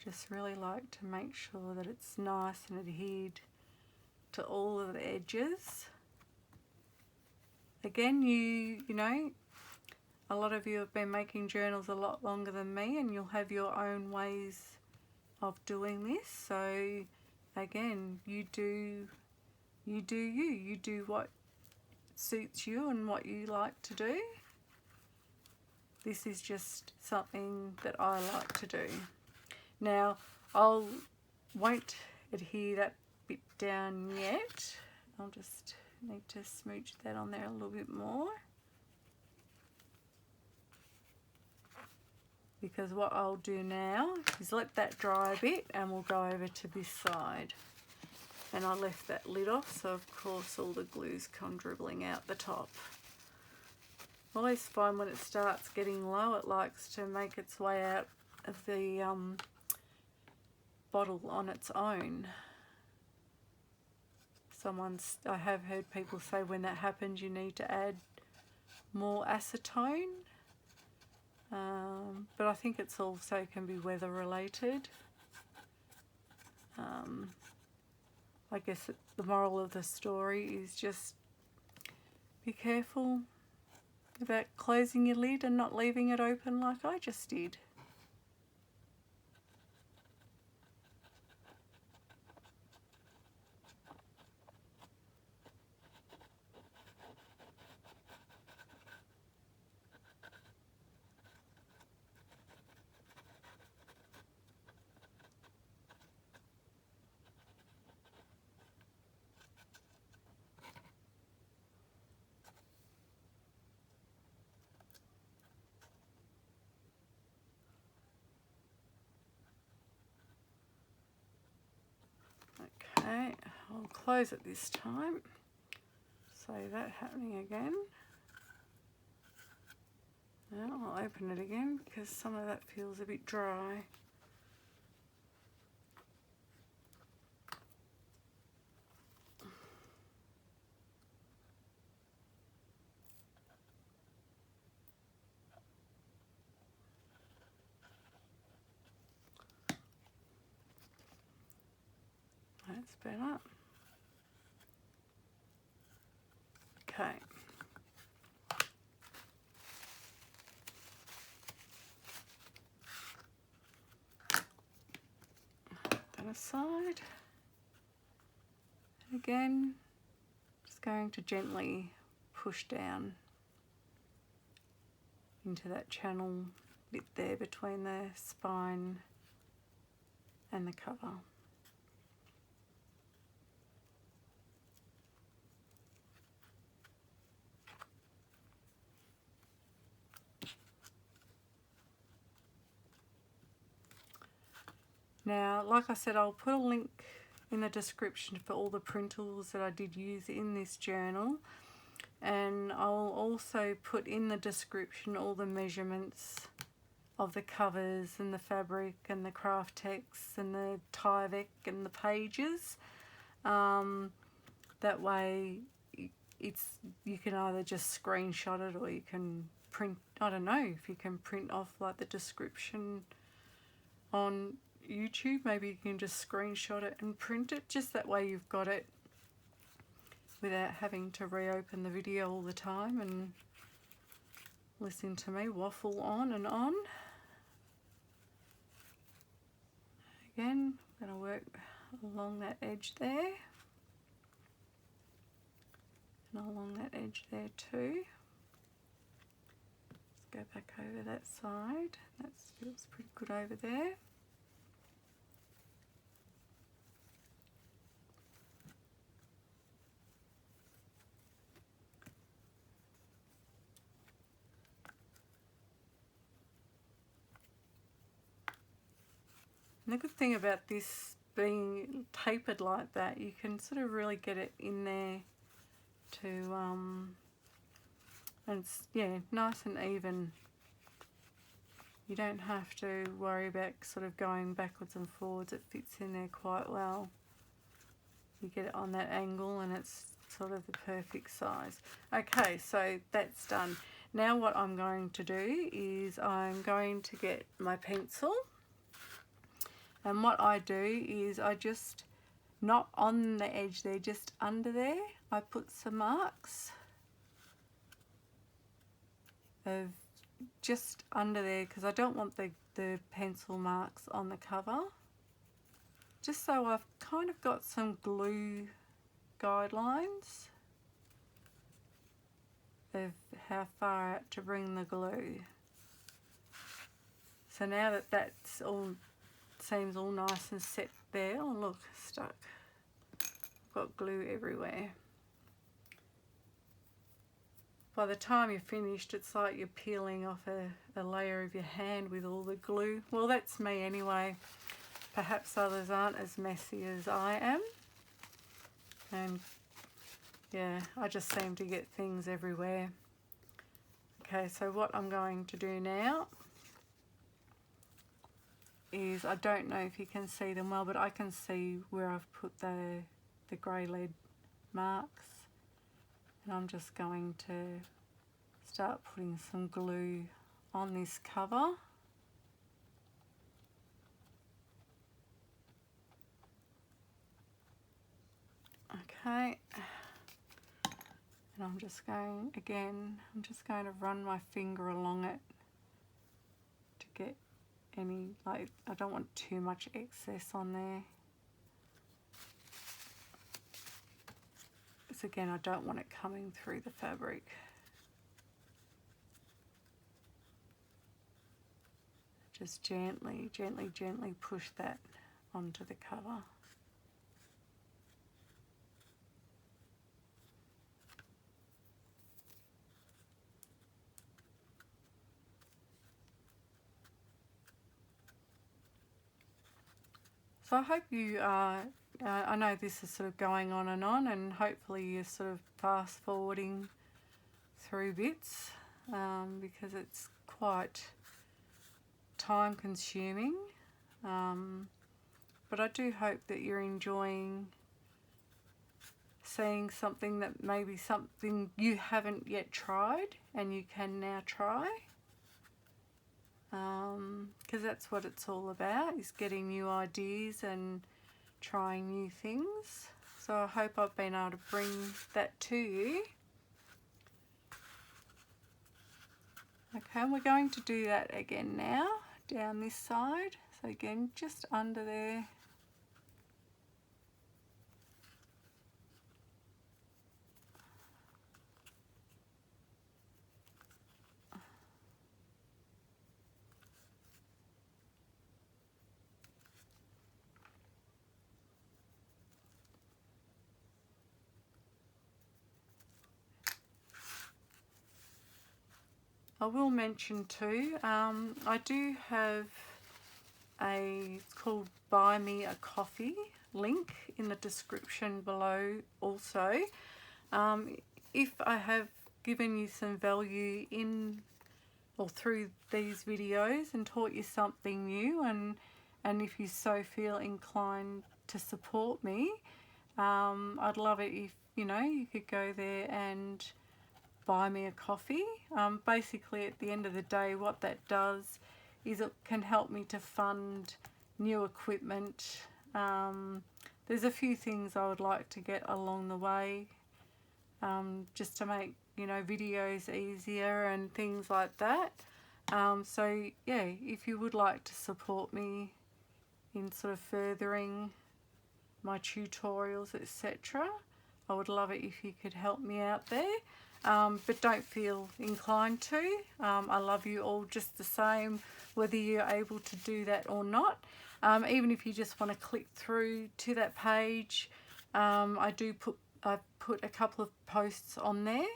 Just really like to make sure that it's nice and adhered to all of the edges. Again, you know, a lot of you have been making journals a lot longer than me, and you'll have your own ways of doing this. So again, you do what suits you and what you like to do. This is just something that I like to do. Now, won't adhere that bit down yet. I'll just need to smooch that on there a little bit more. Because what I'll do now is let that dry a bit and we'll go over to this side. And I left that lid off, so of course all the glue's come dribbling out the top. I always find when it starts getting low, it likes to make its way out of the bottle on its own. I have heard people say when that happens you need to add more acetone, but I think it's also can be weather related. I guess the moral of the story is just be careful about closing your lid and not leaving it open like I just did. Okay, I'll close it this time. Save that happening again. Now I'll open it again because some of that feels a bit dry. That's better. Okay. That aside. Again, just going to gently push down into that channel bit there between the spine and the cover. Now, like I said, I'll put a link in the description for all the printals that I did use in this journal, and I'll also put in the description all the measurements of the covers and the fabric and the craft text and the Tyvek and the pages. That way you can either just screenshot it or you can print, I don't know if you can print off like the description on YouTube. Maybe you can just screenshot it and print it, just that way you've got it without having to reopen the video all the time and listen to me waffle on and on. Again, I'm going to work along that edge there and along that edge there too. Let's go back over that side. That feels pretty good over there. And the good thing about this being tapered like that, you can sort of really get it in there to, and it's, yeah, nice and even. You don't have to worry about sort of going backwards and forwards. It fits in there quite well. You get it on that angle and it's sort of the perfect size. Okay, so that's done. Now what I'm going to do is I'm going to get my pencil. And what I do is I just, not on the edge there, just under there, I put some marks of just under there because I don't want the pencil marks on the cover. Just so I've kind of got some glue guidelines of how far out to bring the glue. So now that that's all, seems all nice and set there. Oh look, stuck. I've got glue everywhere. By the time you're finished, it's like you're peeling off a layer of your hand with all the glue. Well, that's me anyway. Perhaps others aren't as messy as I am. And yeah, I just seem to get things everywhere. Okay, so what I'm going to do now is, I don't know if you can see them well, but I can see where I've put the grey lead marks. And I'm just going to start putting some glue on this cover. I'm just going to run my finger along it to get any, like, I don't want too much excess on there. Because again, I don't want it coming through the fabric. Just gently, gently, gently push that onto the cover. So I hope you are, I know this is sort of going on, and hopefully you're sort of fast forwarding through bits because it's quite time consuming. But I do hope that you're enjoying seeing something that maybe something you haven't yet tried and you can now try. Because that's what it's all about, is getting new ideas and trying new things. So I hope I've been able to bring that to you. Okay, and we're going to do that again now, down this side. So again, just under there. I will mention too, I do have it's called Buy Me a Coffee link in the description below also. If I have given you some value in or through these videos and taught you something new, and if you so feel inclined to support me, I'd love it if, you know, you could go there and buy me a coffee. Basically at the end of the day, what that does is it can help me to fund new equipment. There's a few things I would like to get along the way, just to make, you know, videos easier and things like that. So yeah, if you would like to support me in sort of furthering my tutorials, etc., I would love it if you could help me out there. But don't feel inclined to. I love you all just the same, whether you're able to do that or not. Even if you just want to click through to that page, I've put a couple of posts on there.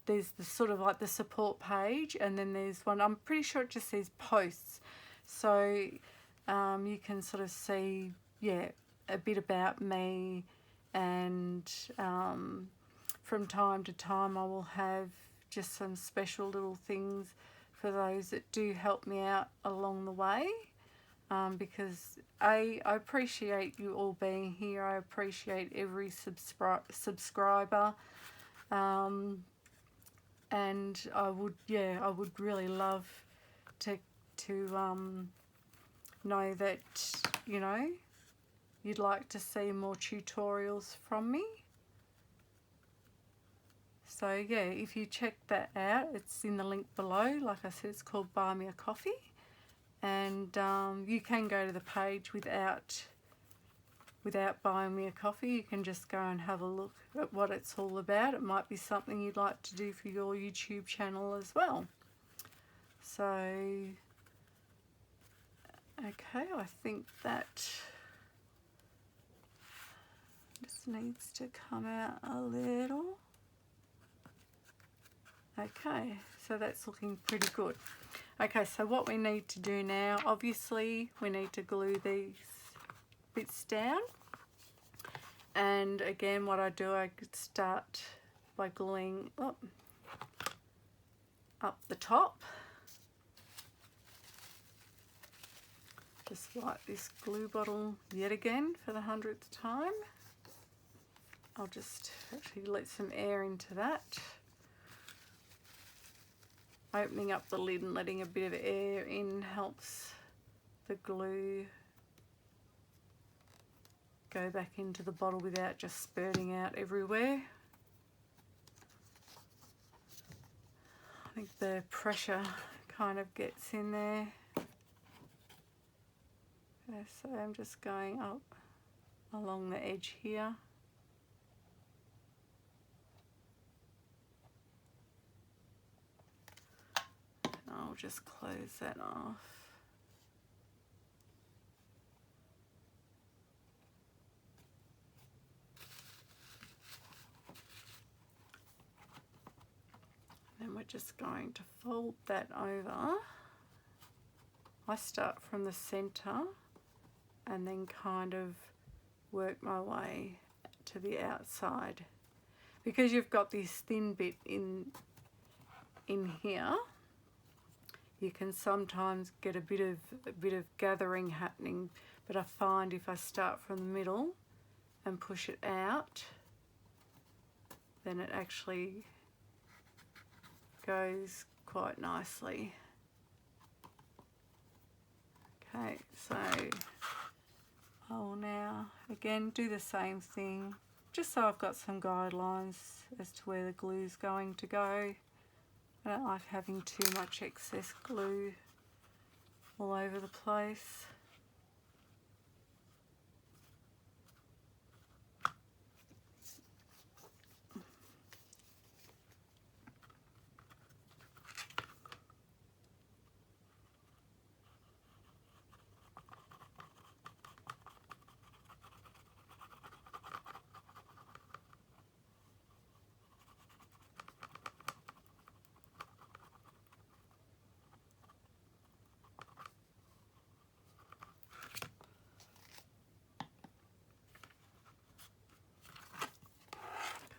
There's the sort of like the support page, and then there's one, I'm pretty sure it just says posts. So you can sort of see, yeah, a bit about me, and from time to time I will have just some special little things for those that do help me out along the way, because I appreciate you all being here. I appreciate every subscriber, and I would really love to know that, you know, you'd like to see more tutorials from me. So yeah, if you check that out, it's in the link below. Like I said, it's called Buy Me a Coffee, and you can go to the page without buying me a coffee. You can just go and have a look at what it's all about. It might be something you'd like to do for your YouTube channel as well. So okay, I think that just needs to come out a little. Okay, so that's looking pretty good. Okay, so what we need to do now, obviously we need to glue these bits down. And again, what I do, I could start by gluing up the top. Just like this glue bottle yet again for the 100th time. I'll just actually let some air into that. Opening up the lid and letting a bit of air in helps the glue go back into the bottle without just spurting out everywhere. think the pressure kind of gets in there. Okay, so I'm just going up along the edge here. And I'll just close that off. Then we're just going to fold that over. I start from the center and then kind of work my way to the outside. Because you've got this thin bit in here, you can sometimes get a bit of gathering happening, but I find if I start from the middle and push it out, then it actually goes quite nicely. Okay, so I'll now again do the same thing, just so I've got some guidelines as to where the glue's going to go. I don't like having too much excess glue all over the place.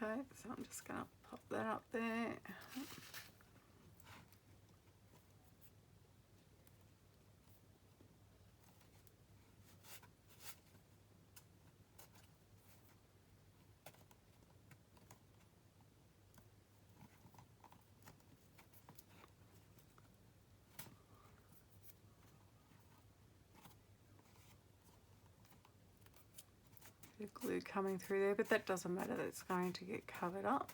Okay, so I'm just going to pop that up there. The glue coming through there, but that doesn't matter, that's going to get covered up.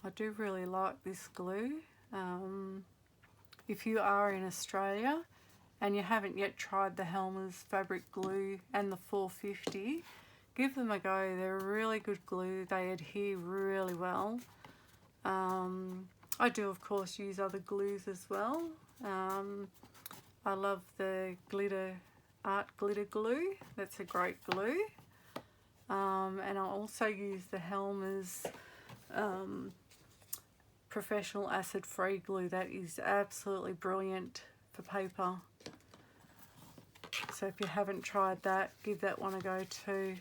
I do really like this glue. If you are in Australia and you haven't yet tried the Helmer's fabric glue and the 450, give them a go. They're a really good glue. They adhere really well. I do of course use other glues as well. I love the art glitter glue. That's a great glue. And I also use the Helmer's professional acid-free glue. That is absolutely brilliant for paper. So if you haven't tried that, give that one a go too.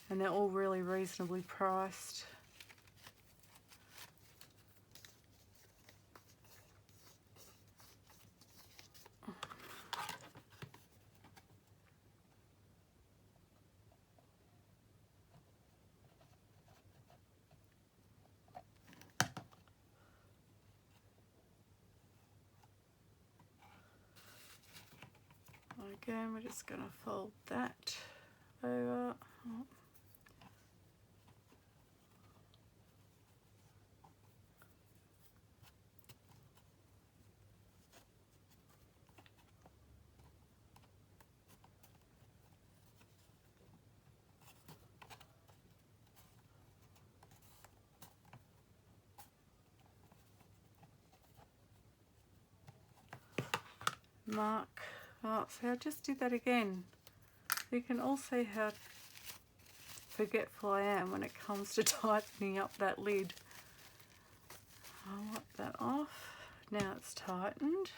And they're all really reasonably priced. Again, we're just going to fold that over. Mark. Oh, see, I just did that again. You can all see how forgetful I am when it comes to tightening up that lid. I'll wipe that off. Now it's tightened.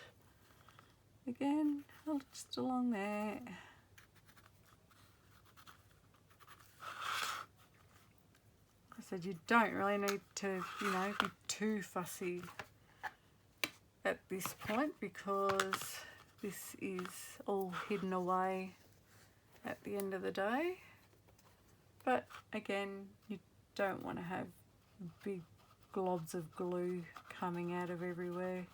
Again, just along there. I said you don't really need to, you know, be too fussy at this point because this is all hidden away at the end of the day. But again, you don't want to have big globs of glue coming out of everywhere.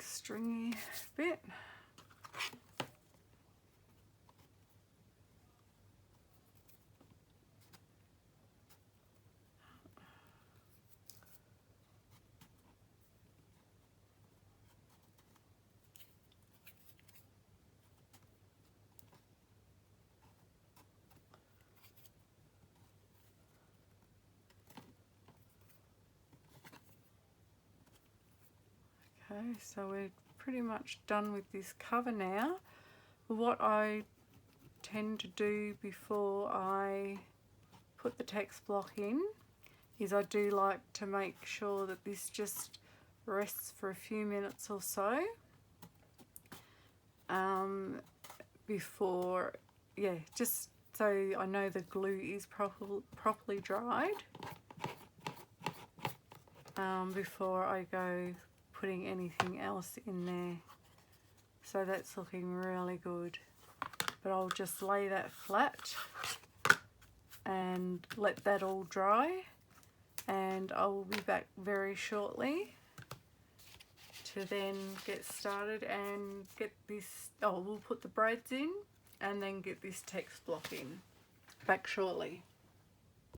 big stringy bit. Okay, so we're pretty much done with this cover now. What I tend to do before I put the text block in is I do like to make sure that this just rests for a few minutes or so before, yeah, just so I know the glue is properly dried before I go putting anything else in there. So that's looking really good. But I'll just lay that flat and let that all dry, and I will be back very shortly to then get started and get this, we'll put the braids in and then get this text block in. Back shortly.